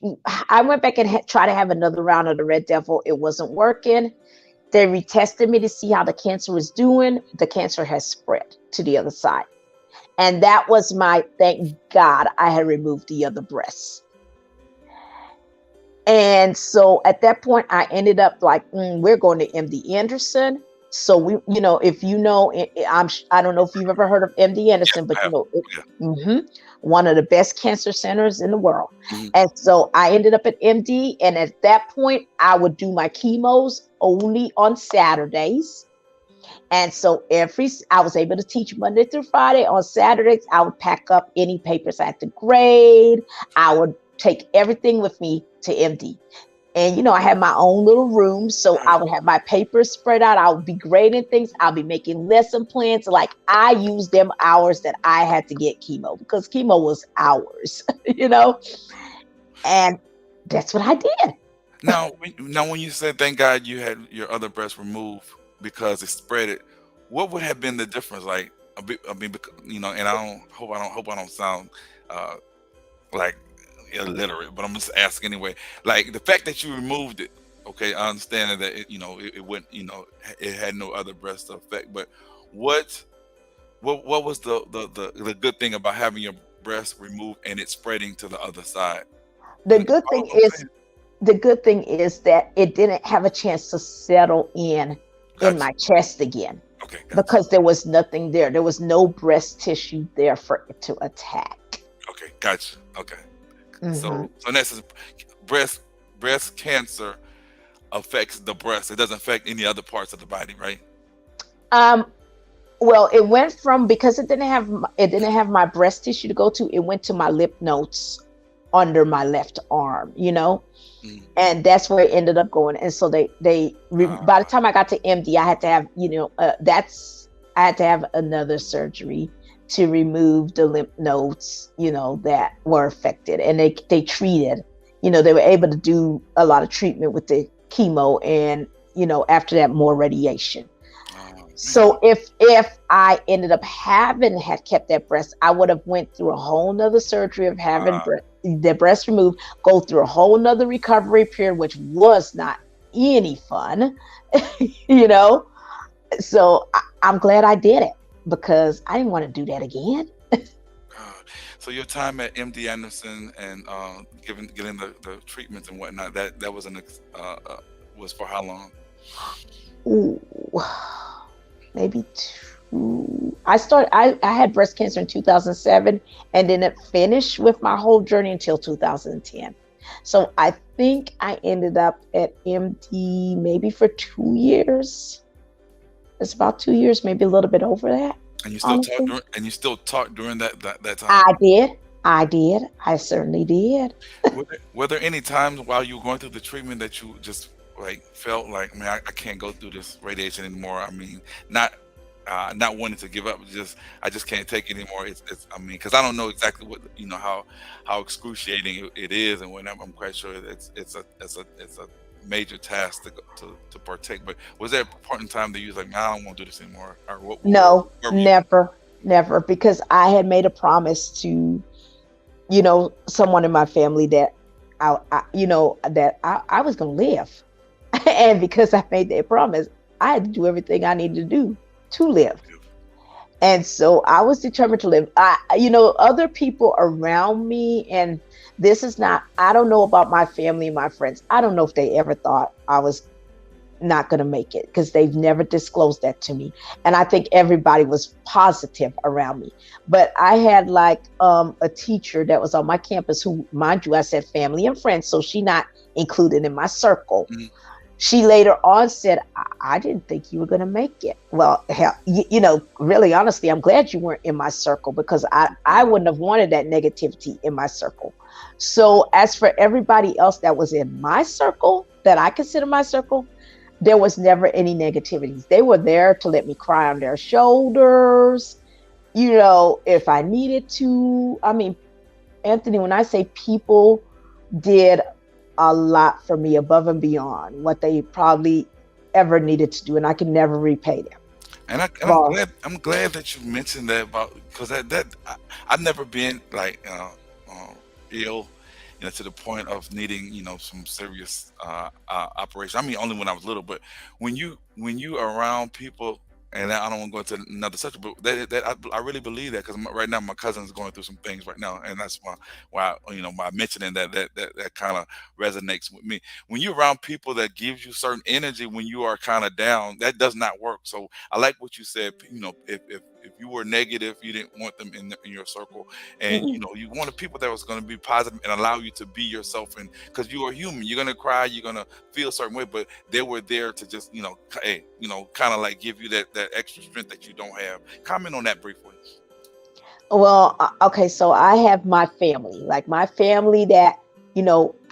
went back and tried to have another round of the Red Devil, it wasn't working. They retested me to see how the cancer was doing. The cancer has spread to the other side. And that was thank God I had removed the other breast. And so at that point, I ended up like, we're going to MD Anderson. So if I don't know if you've ever heard of MD Yeah, Anderson, but I have. Yeah. one of the best cancer centers in the world. Mhm. And so I ended up at MD. And at that point, I would do my chemos only on Saturdays. And so I was able to teach Monday through Friday. On Saturdays, I would pack up any papers I had to grade. I would take everything with me to MD. And, I had my own little room. So I Right. would have my papers spread out. I would be grading things. I'll be making lesson plans. Like, I used them hours that I had to get chemo, because chemo was hours, and that's what I did. Now, when you said thank God you had your other breast removed because it spread it, what would have been the difference? Like a bit, I mean, and I don't sound uh, like illiterate, but I'm just asking anyway. Like the fact that you removed it, okay, I understand that it wouldn't, it had no other breast effect, but what what was the good thing about having your breast removed and it spreading to the other side? The You good follow thing what I'm is saying? the good thing is that it didn't have a chance to settle in Gotcha. my chest again, Okay, gotcha. because there was nothing there. There was no breast tissue there for it to attack. Okay, gotcha. Okay. Hmm. So in essence, breast breast cancer affects the breast. It doesn't affect any other parts of the body, right? Um, well, it went from, because it didn't have my breast tissue to go to. It went to my lymph nodes under my left arm. Mm. And that's where it ended up going. And so by the time I got to MD, I had to have, I had to have another surgery to remove the lymph nodes, that were affected. And they treated, they were able to do a lot of treatment with the chemo, and, after that, more radiation. Oh man. So if I ended up had kept that breast, I would have went through a whole nother surgery of having Uh, the breast removed, go through a whole nother recovery period, which was not any fun, you know. So I'm glad I did it, because I didn't want to do that again. God. So your time at MD Anderson and getting the treatments and whatnot, that was was for how long? Ooh, maybe two. I had breast cancer in 2007 and then it finished with my whole journey until 2010. So I think I ended up at MD maybe for 2 years. It's about 2 years, maybe a little bit over that, And you still honestly. talk during that time. I did. I did. I certainly did. Were there any times while you were going through the treatment that you just like felt like, man, I can't go through this radiation anymore? I mean, not not wanting to give up, just I just can't take it anymore. It's I mean, because I don't know exactly what how excruciating it is and whatnot. I'm quite sure that it's a major task to partake. But was there a point in time that you was like, nah, I don't want to do this anymore, or No, where were you? never, never, because I had made a promise to, someone in my family that I was going to live. And because I made that promise, I had to do everything I needed to do to live. And so I was determined to live. Other people around me, and this is not, I don't know about my family and my friends. I don't know if they ever thought I was not going to make it because they've never disclosed that to me. And I think everybody was positive around me. But I had like a teacher that was on my campus who, mind you, I said family and friends. So she not included in my circle. Mhm. She later on said, I didn't think you were going to make it. Well, hell, really honestly, I'm glad you weren't in my circle because I wouldn't have wanted that negativity in my circle. So as for everybody else that was in my circle, that I consider my circle, there was never any negativities. They were there to let me cry on their shoulders, if I needed to. I mean, Anthony, when I say people did a lot for me above and beyond what they probably ever needed to do, and I can never repay them. And Well, I'm glad that you mentioned that about because I've never been like ill, to the point of needing some serious operation. I mean, only when I was little, but when you are around people. And I don't want to go into another subject, but I really believe that because right now my cousin is going through some things right now, and that's why mentioning that kind of resonates with me. When you're around people that gives you certain energy when you are kind of down, that does not work. So I like what you said. If you were negative, you didn't want them in your circle, and mm, you wanted people that was going to be positive and allow you to be yourself, and because you are human, you're gonna cry, you're gonna feel a certain way, but they were there to just hey, kind of like give you that extra strength that you don't have. Comment on that briefly. well, okay, so I have my family, like my family that,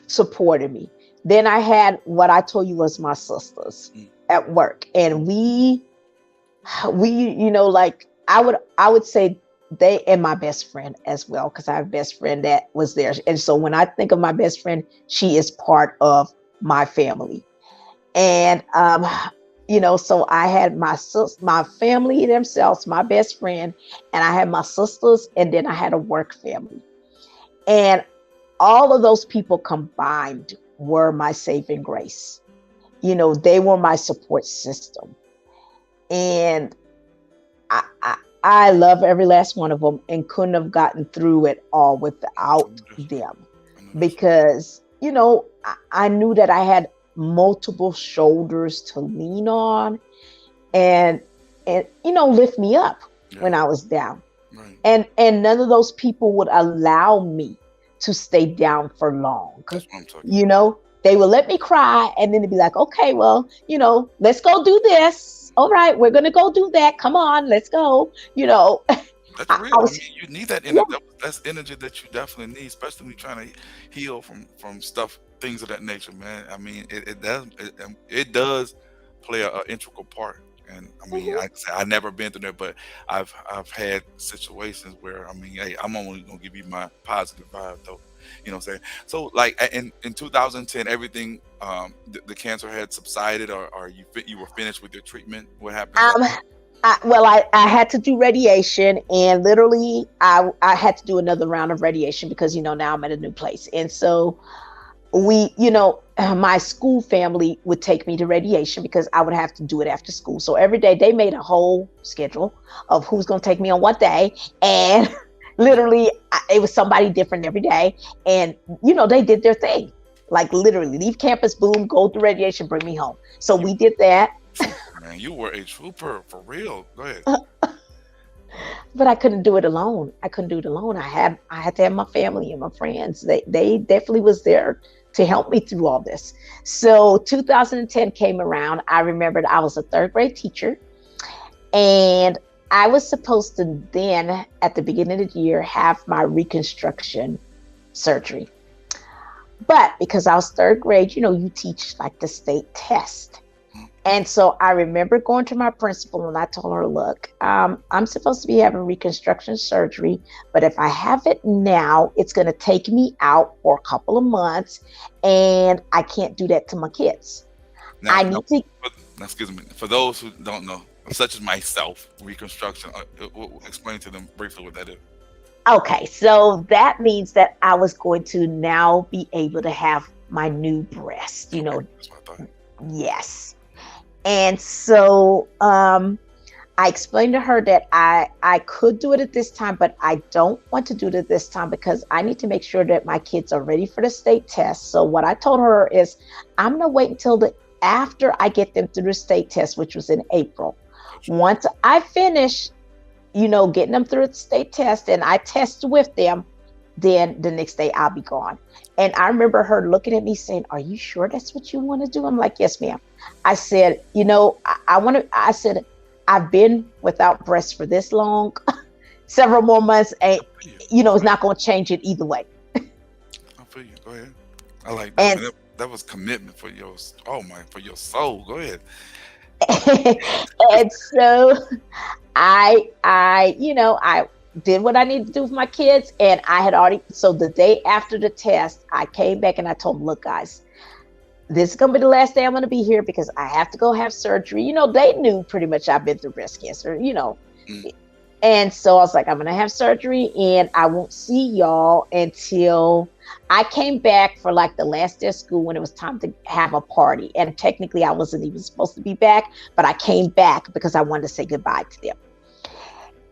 supported me. Then I had what I told you was my sisters Mm, at work. And like I would say they and my best friend as well, because I have a best friend that was there. And so when I think of my best friend, she is part of my family. And so I had my family themselves, my best friend, and I had my sisters, and then I had a work family. And all of those people combined were my saving grace. They were my support system. And I love every last one of them and couldn't have gotten through it all I without know that's right. them I know that's because, I knew that I had multiple shoulders to lean on and, lift me up right. Yeah, when I was down. right. And none of those people would allow me to stay down for long. That's what I'm talking You about. know, they would let me cry and then they'd be like, okay, well, let's go do this. All right, we're gonna go do that. Come on, let's go. That's I real. I was, mean, you need that yeah. energy. That's energy that you definitely need, especially when you're trying to heal from stuff, things of that nature, man. I mean, it does play a integral part. And I mean, Mhm. like I say I never been through there, but I've had situations where I mean, hey, I'm only gonna give you my positive vibe, though. You know what I'm saying? So, like in 2010, everything the cancer had subsided, or you were finished with your treatment. What happens Um, after? I had to do radiation, and literally, I had to do another round of radiation because now I'm at a new place, and so my school family would take me to radiation because I would have to do it after school. So every day they made a whole schedule of who's going to take me on what day, and Literally, it was somebody different every day. And, they did their thing. Like literally leave campus, boom, go through radiation, bring me home. So You we did that. trooper, man. You were a trooper for real. Go ahead. But I couldn't do it alone. I couldn't do it alone. I had to have my family and my friends. They definitely was there to help me through all this. So 2010 came around. I remembered I was a third grade teacher, and I was supposed to then, at the beginning of the year, have my reconstruction surgery. But because I was third grade, you teach like the state test. And so I remember going to my principal and I told her, look, I'm supposed to be having reconstruction surgery, but if I have it now, it's going to take me out for a couple of months, and I can't do that to my kids. Now, I now, need to. excuse me. For those who don't know, such as myself, reconstruction. Explain to them briefly what that is. Okay, so that means that I was going to now be able to have my new breast, Okay, that's what I thought. yes. And so I explained to her that I could do it at this time, but I don't want to do it at this time because I need to make sure that my kids are ready for the state test. So what I told her is I'm going to wait until after I get them through the state test, which was in April. Once I finish, getting them through the state test and I test with them, then the next day I'll be gone. And I remember her looking at me saying, are you sure that's what you want to do? I'm like, yes, ma'am. I said, I said, I've been without breasts for this long, several more months, and, it's not going to change it either way. I feel you. Go ahead. I like that. And, Man. That was commitment for for your soul. Go ahead. and so I did what I needed to do with my kids. And I had already, so the day after the test, I came back and I told them, look, guys, this is going to be the last day I'm going to be here because I have to go have surgery. They knew pretty much I've been through breast cancer, Mm. And so I was like, I'm going to have surgery and I won't see y'all until I came back for like the last day of school when it was time to have a party. And technically I wasn't even supposed to be back, but I came back because I wanted to say goodbye to them.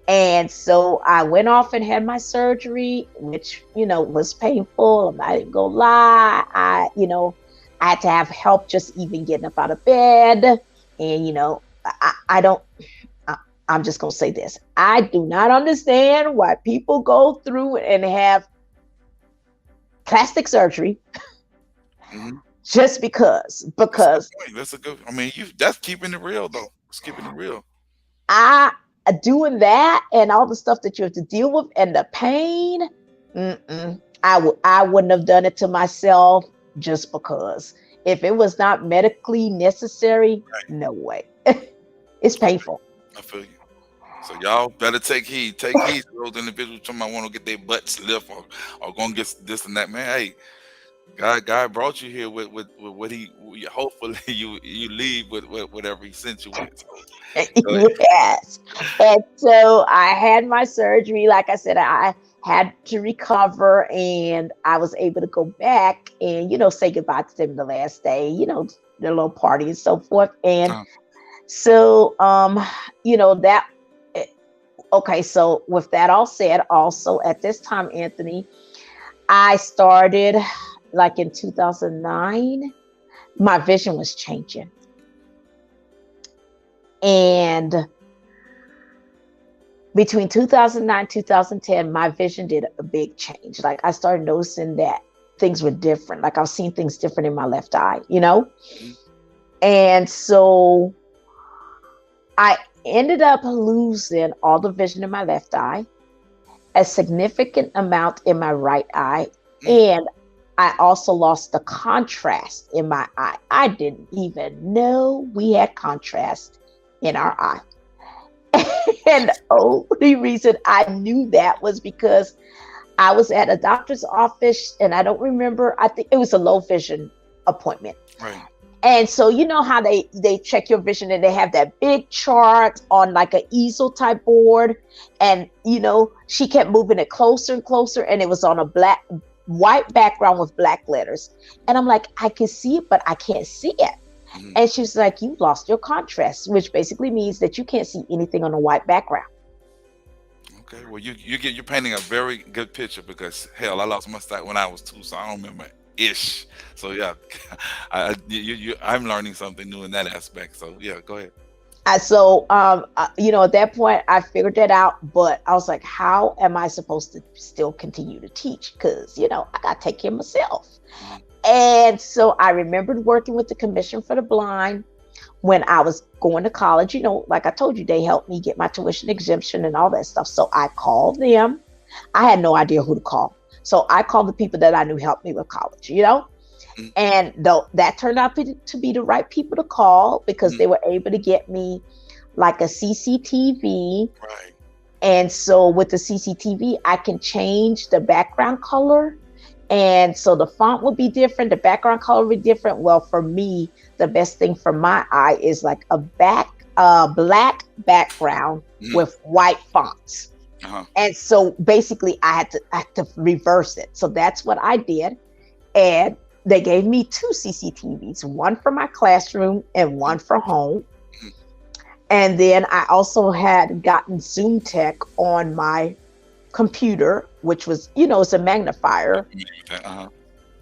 And so I went off and had my surgery, which, was painful. I'm not even gonna lie. I had to have help just even getting up out of bed. And, I'm just gonna say this. I do not understand why people go through and have plastic surgery Mm-hmm. just because That's a good. I mean, that's keeping it real though. It's keeping it real. I doing that and all the stuff that you have to deal with and the pain. I wouldn't have done it to myself just because. If it was not medically necessary, Right. no way. It's painful. I feel you. So y'all better take heed. Take heed to those individuals who might want to get their butts lift or going to get this and that. Man, hey, God brought you here with what he. Hopefully you leave with whatever he sent you with. So, go ahead. Yes. And so I had my surgery. Like I said, I had to recover and I was able to go back and, say goodbye to them the last day, the little party and so forth. And Um, so, that, okay. So with that all said, also at this time, Anthony, I started like in 2009, my vision was changing. And between 2009 2010 my vision did a big change. Like I started noticing that things were different. Like I was seeing things different in my left eye. And so I ended up losing all the vision in my left eye, a significant amount in my right eye, and I also lost the contrast in my eye. I didn't even know we had contrast in our eye. And the only reason I knew that was because I was at a doctor's office and I don't remember, I think it was a low vision appointment. Right. And so you know how they check your vision and they have that big chart on like an easel type board. And, she kept moving it closer and closer and it was on a white background with black letters. And I'm like, I can see it, but I can't see it. Mm-hmm. And she was like, you lost your contrast, which basically means that you can't see anything on a white background. Okay. Well, you're painting a very good picture because hell, I lost my sight when I was 2, so I don't remember ish. So yeah, I'm learning something new in that aspect. So yeah, go ahead. At that point, I figured that out, but I was like, how am I supposed to still continue to teach? Because, I got to take care of myself. Mhm. And so I remembered working with the Commission for the Blind when I was going to college. Like I told you, they helped me get my tuition exemption and all that stuff. So I called them. I had no idea who to call. So I called the people that I knew helped me with college. Mhm. And though that turned out to be the right people to call because Mhm. they were able to get me like a CCTV. Right. And so with the CCTV, I can change the background color. And so the font will be different, the background color will be different. Well, for me, the best thing for my eye is like a black background Mhm. with white fonts. Uh-huh. And so basically I had to reverse it. So that's what I did. And they gave me 2 CCTVs, one for my classroom and Mhm. one for home. Mhm. And then I also had gotten Zoom Tech on my computer, which was, it's a magnifier. Uh-huh.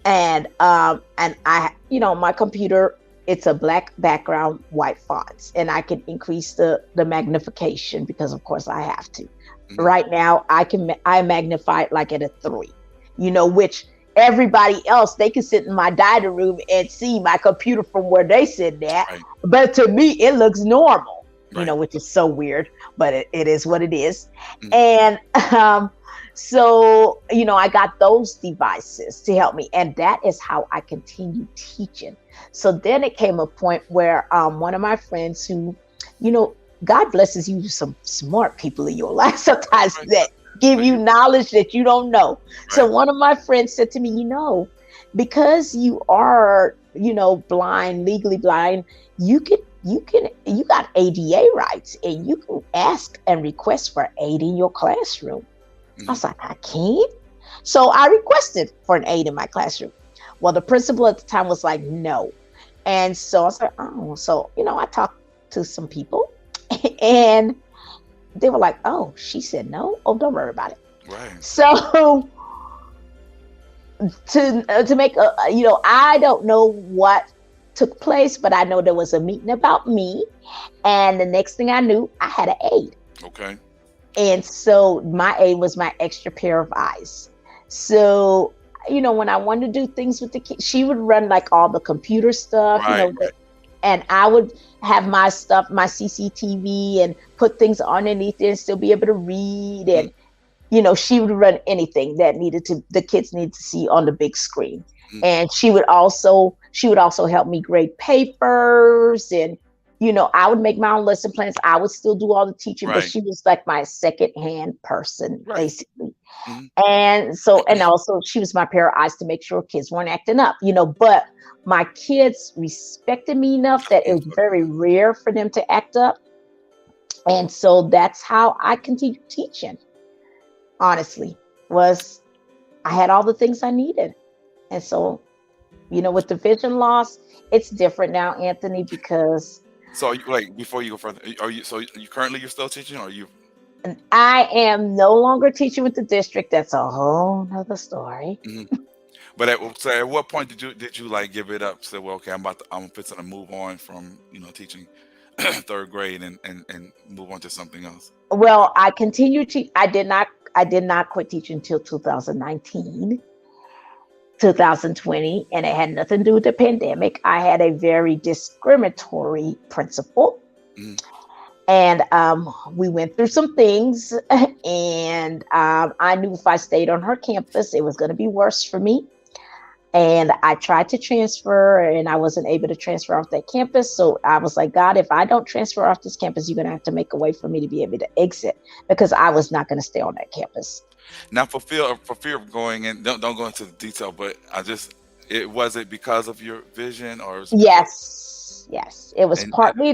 And my computer, it's a black background, white fonts, and I can increase the magnification because of course I have to. Mhm. Right now I magnify it like at a 3, which everybody else, they can sit in my dining room and see my computer from where they sit at. Right. But to me, it looks normal, Right. which is so weird, but it is what it is. Mhm. And so, I got those devices to help me. And that is how I continued teaching. So then it came a point where one of my friends who, you know, God blesses you with some smart people in your life sometimes Right. that give So you knowledge that you don't know. So right. one of my friends said to me, because you are, blind, legally blind, you got ADA rights and you can ask and request for aid in your classroom. I Mhm. was like, I can't. So I requested for an aide in my classroom. Well, the principal at the time was like, no. And so I was like, oh, so, I talked to some people and they were like, oh, she said no. Oh, don't worry about it. Right. So to make I don't know what took place, but I know there was a meeting about me. And the next thing I knew, I had an aide. Okay. And so my aide was my extra pair of eyes. So, when I wanted to do things with the kids, she would run like all the computer stuff, Right. and I would have my stuff, my CCTV, and put things underneath it and still be able to read. Mhm. And, she would run anything that the kids needed to see on the big screen. Mhm. And she would also help me grade papers and, I would make my own lesson plans. I would still do all the teaching, but Right. she was like my second hand person, Right. basically. Mhm. And also she was my pair of eyes to make sure kids weren't acting up, but my kids respected me enough that it was very rare for them to act up. And so that's how I continued teaching, honestly, was I had all the things I needed. And so, with the vision loss, it's different now, Anthony, because So are you, like, before you go further, are you so you currently you're still teaching, or you? I am no longer teaching with the district. That's a whole nother story. Mhm. But at what point did you like give it up? Say, well, okay, I'm fixing to move on from teaching third grade and move on to something else. Well, I continued to, I did not quit teaching until 2019, 2020, and it had nothing to do with the pandemic. I had a very discriminatory principal, Mhm. and we went through some things, and I knew if I stayed on her campus, it was going to be worse for me. And I tried to transfer and I wasn't able to transfer off that campus. So I was like, God, if I don't transfer off this campus, you're going to have to make a way for me to be able to exit because I was not going to stay on that campus. Now, for fear of going in, don't go into the detail, but it because of your vision, or is it because Yes. Yes. It was and partly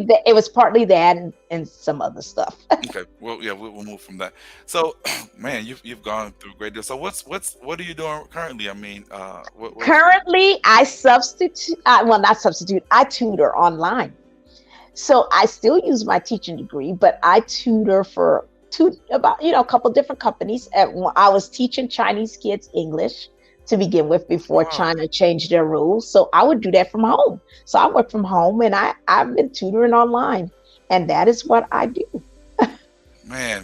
that and some other stuff. okay, well, yeah, we'll move from that. So, man, you've gone through a great deal. So what are you doing currently? I mean, what is Currently, not substitute, I tutor online. So I still use my teaching degree, but I tutor for two about a couple different companies. I was teaching Chinese kids English to begin with before Wow, China changed their rules. So I would do that from home. So I work from home, and I've been tutoring online, and that is what I do. man,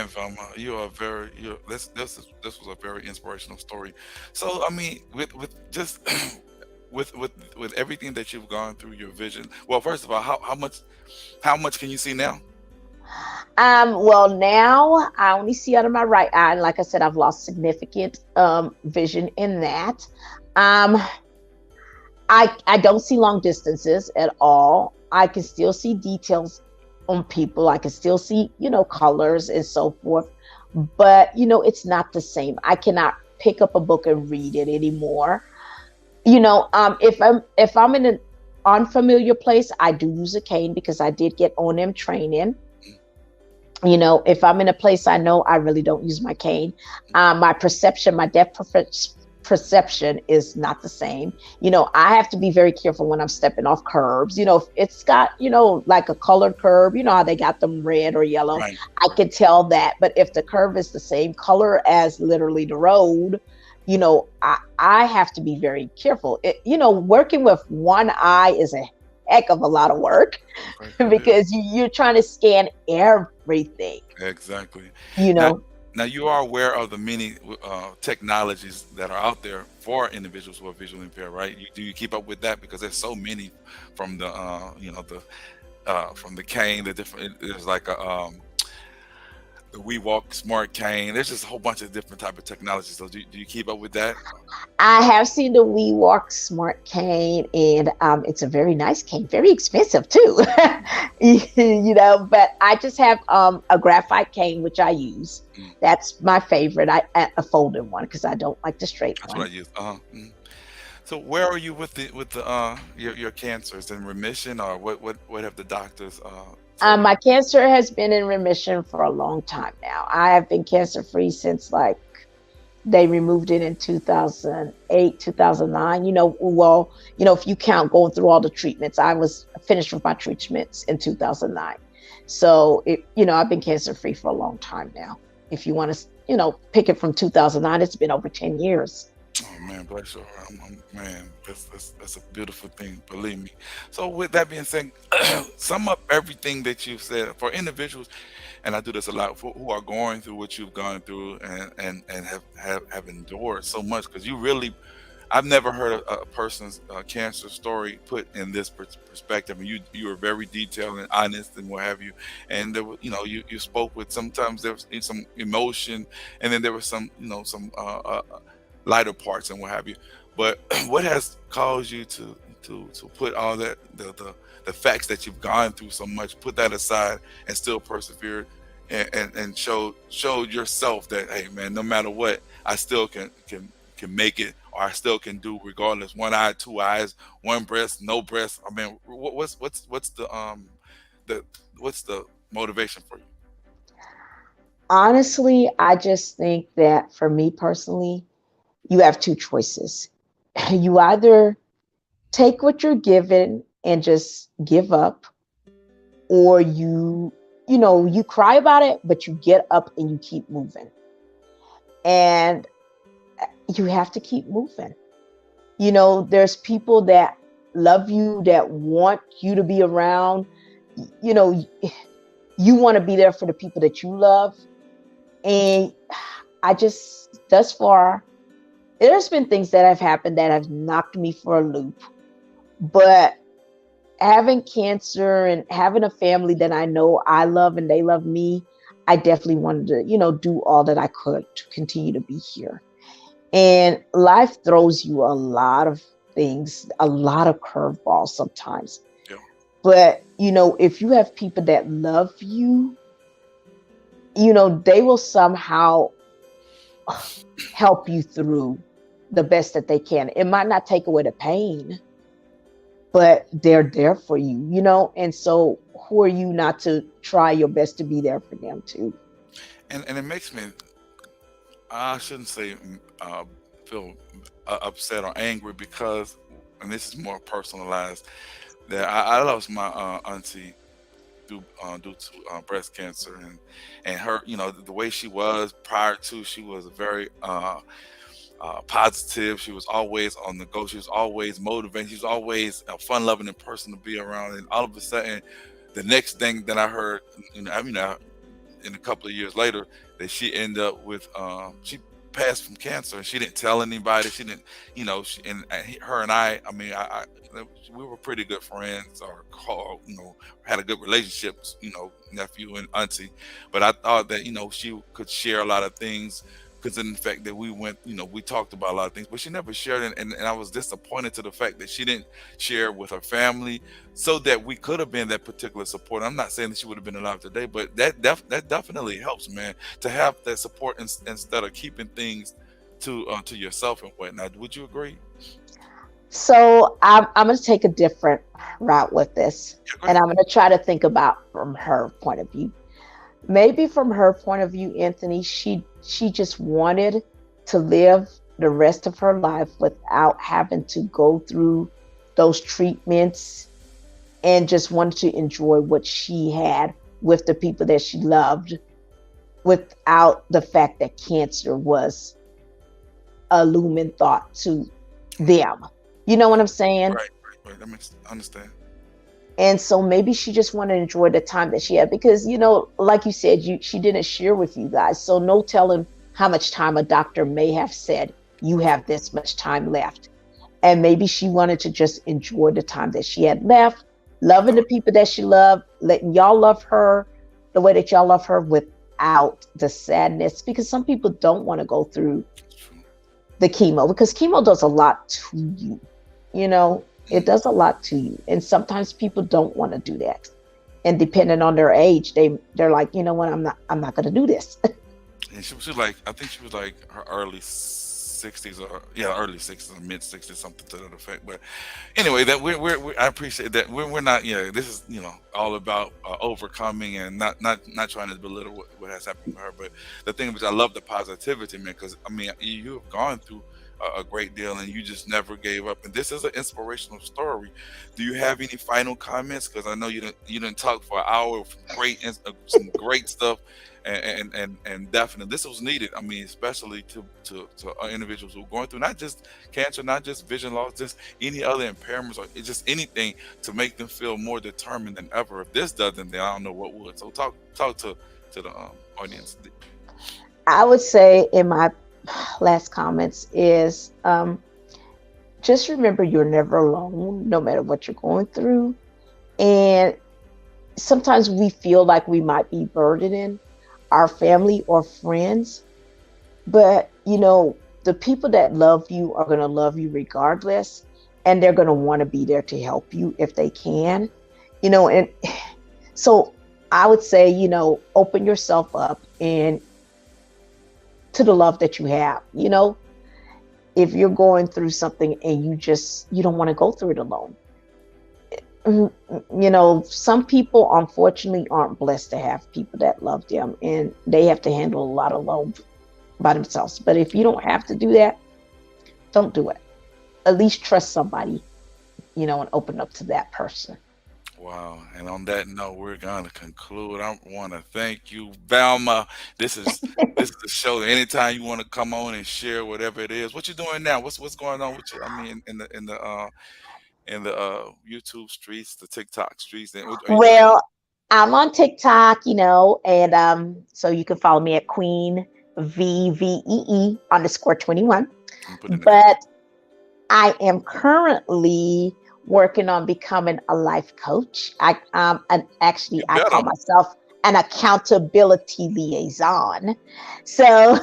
Velma, you are very you. This was a very inspirational story. So I mean, with just with everything that you've gone through, your vision. Well, first of all, how much can you see now? Well, now I only see out of my right eye. And like I said, I've lost significant vision in that. Um, I don't see long distances at all. I can still see details on people. I can still see, colors and so forth. But, it's not the same. I cannot pick up a book and read it anymore. If I'm in an unfamiliar place, I do use a cane because I did get O&M training. If I'm in a place I know, I really don't use my cane. My perception, my perception is not the same. I have to be very careful when I'm stepping off curbs. If it's got, like a colored curb, how they got them red or yellow, Right, I can tell that. But if the curb is the same color as literally the road, I have to be very careful. Working with one eye is a heck of a lot of work right. It is. because you're trying to scan everything, Exactly. you Now, know. now you are aware of the many technologies that are out there for individuals who are visually impaired, right? Do you keep up with that? Because there's so many from the the from the cane, the different. There's like the We Walk Smart cane. There's just a whole bunch of different type of technologies. So do you keep up with that? I have seen the We Walk Smart cane, and it's a very nice cane, very expensive too. But I just have a graphite cane which I use. Mm, That's my favorite. A folded one because I don't like the straight that's what I one. use. So where are you with the your cancer? Is it in remission, or what have the doctors told you? My cancer has been in remission for a long time now. I have been cancer free since like they removed it in 2008, 2009. If you count going through all the treatments, I was finished with my treatments in 2009. So I've been cancer free for a long time now. If you want to, pick it from 2009, it's been over 10 years. Oh man, bless your heart. Man, that's a beautiful thing. Believe me. So with that being said, sum up everything that you've said for individuals, and I do this a lot for who are going through what you've gone through and have endured so much because you really I've never heard a person's cancer story put in this perspective, and you were very detailed and honest and what have you. And there was, you spoke with sometimes there was some emotion, and then there was some some lighter parts and what have you. But what has caused you to put all that the facts that you've gone through so much, put that aside and still persevere and showed yourself that hey man, no matter what, I still can make it, or I still can do regardless. One eye, two eyes, one breast, no breast. I mean, what's the what's the motivation for you? Honestly, I just think that for me personally, you have two choices. You either take what you're given and just give up, or you cry about it, but you get up and you keep moving. And you have to keep moving. There's people that love you, that want you to be around. You know, you want to be there for the people that you love. And I just, thus far, there's been things that have happened that have knocked me for a loop. But having cancer and having a family that I know I love and they love me, I definitely wanted to, do all that I could to continue to be here. And life throws you a lot of things, a lot of curveballs sometimes. Yeah. But, if you have people that love you, they will somehow help you through the best that they can. It might not take away the pain, but they're there for you, And so who are you not to try your best to be there for them too? And it makes me, I shouldn't say feel upset or angry because, and this is more personalized, that I lost my auntie due to breast cancer, and her, the way she was prior to, she was very positive. She was always on the go. She was always motivated. She was always a fun loving person to be around. And all of a sudden, the next thing that I heard, in a couple of years later, that she ended up with she passed from cancer, and she didn't tell anybody. She didn't, her and I mean, we were pretty good friends, or call, had a good relationship, nephew and auntie. But I thought that she could share a lot of things, because in the fact that we went, we talked about a lot of things, but she never shared it, and I was disappointed to the fact that she didn't share with her family, so that we could have been that particular support. I'm not saying that she would have been alive today, but that definitely helps, man, to have that support instead of keeping things to yourself and whatnot. Would you agree? So I'm going to take a different route with this, Yeah, go and ahead. I'm going to try to think about from her point of view. Maybe from her point of view, Anthony, she just wanted to live the rest of her life without having to go through those treatments, and just wanted to enjoy what she had with the people that she loved, without the fact that cancer was a looming thought to them. You know what I'm saying? Right. That makes I understand. And so maybe she just wanted to enjoy the time that she had, because, like you said, she didn't share with you guys. So no telling how much time a doctor may have said, you have this much time left. And maybe she wanted to just enjoy the time that she had left, loving the people that she loved, letting y'all love her the way that y'all love her, without the sadness. Because some people don't want to go through the chemo, because chemo does a lot to you. It does a lot to you. And sometimes people don't want to do that. And depending on their age, they're like, you know what, I'm not going to do this. And she was like, I think she was like her early 60s, or yeah, early 60s or mid 60s, something to that effect. But anyway, that I appreciate that we're not, this is, all about overcoming, and not trying to belittle what has happened to her. But the thing is, I love the positivity, man, because I mean, you have gone through a great deal, and you just never gave up. And this is an inspirational story. Do you have any final comments? Because I know you didn't talk for an hour of some great stuff, and definitely this was needed. I mean, especially to individuals who are going through not just cancer, not just vision loss, just any other impairments, or just anything, to make them feel more determined than ever. If this doesn't, then I don't know what would. So talk to the audience. I would say in my last comments is, just remember, you're never alone, no matter what you're going through. And sometimes we feel like we might be burdening our family or friends, but the people that love you are going to love you regardless, and they're going to want to be there to help you if they can. And so I would say, open yourself up and to the love that you have. If you're going through something and you don't want to go through it alone. Some people unfortunately aren't blessed to have people that love them, and they have to handle a lot alone by themselves. But if you don't have to do that, don't do it. At least trust somebody, and open up to that person. Wow. And on that note, we're going to conclude. I want to thank you, Velma. This is a show. Anytime you want to come on and share whatever it is, what you doing now? What's going on with you? I mean, in the YouTube streets, the TikTok streets. And are you doing? Well, I'm on TikTok, and so you can follow me at Queen VVEE_21. I'm putting in the But I am currently working on becoming a life coach. you I better. call myself an accountability liaison. So,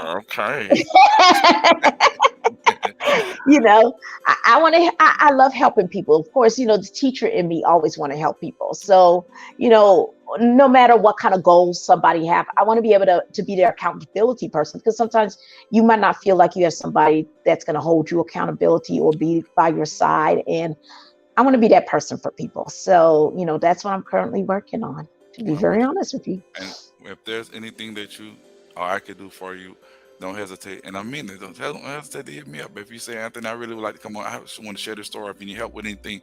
Okay. I want to. I love helping people. Of course, the teacher in me always want to help people. So, no matter what kind of goals somebody have, I want to be able to be their accountability person, because sometimes you might not feel like you have somebody that's going to hold you accountability or be by your side, and I want to be that person for people. So, that's what I'm currently working on, to be Well, very honest with you. and if there's anything that you or I could do for you, don't hesitate. And I mean it. Don't hesitate to hit me up. If you say, Anthony, I really would like to come on, I just want to share this story. If you need help with anything,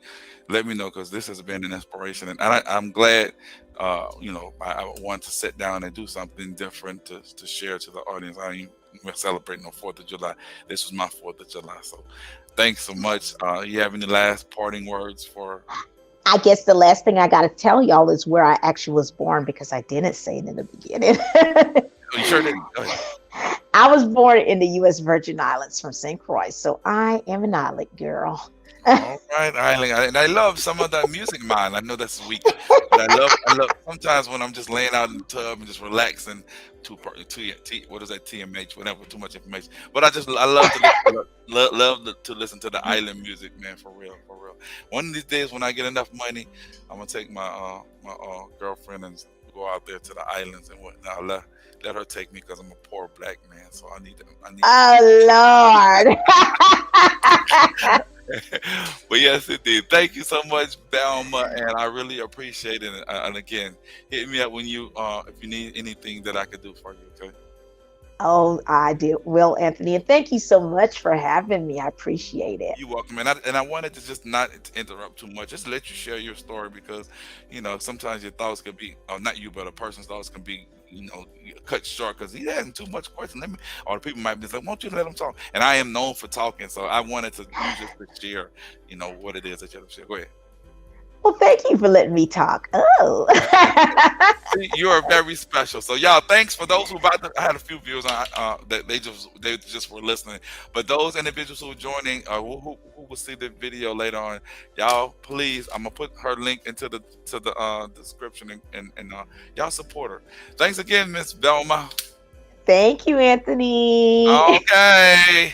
let me know because this has been an inspiration. And I'm glad, I want to sit down and do something different to share to the audience. I ain't celebrating no 4th of July. This was my 4th of July. So thanks so much. You have any last parting words for? I guess the last thing I got to tell y'all is where I actually was born because I didn't say it in the beginning. Oh, you sure didn't? Go ahead. I was born in the U.S. Virgin Islands from St. Croix, so I am an island girl. All right, Eileen, and I love some of that music, man. I know that's weak, but I love. Sometimes when I'm just laying out in the tub and just relaxing, what is that, TMH, whatever, too much information. But I love to to listen to the island music, man, for real, for real. One of these days when I get enough money, I'm gonna take my girlfriend and go out there to the islands and whatnot. Let her take me because I'm a poor black man, so I need. Oh Lord. But yes, indeed. Thank you so much, Velma, and I really appreciate it. And again, hit me up when if you need anything that I could do for you. Okay. Oh, I did. Will, Anthony, and thank you so much for having me. I appreciate it. You're welcome, and I wanted to just not interrupt too much, just let you share your story because sometimes your thoughts can be, or not you, but a person's thoughts can be, cut short because he hasn't too much question. Or the people might be like, "Won't you let him talk?" And I am known for talking, so I wanted to use this to share, what it is that you have to share. Go ahead. Well, thank you for letting me talk. Oh. See, you are very special. So y'all, thanks for those who I had a few viewers that they just were listening. But those individuals who are joining, who will see the video later on, y'all, please, I'm gonna put her link into the description and y'all support her. Thanks again, Miss Velma. Thank you, Anthony. Okay.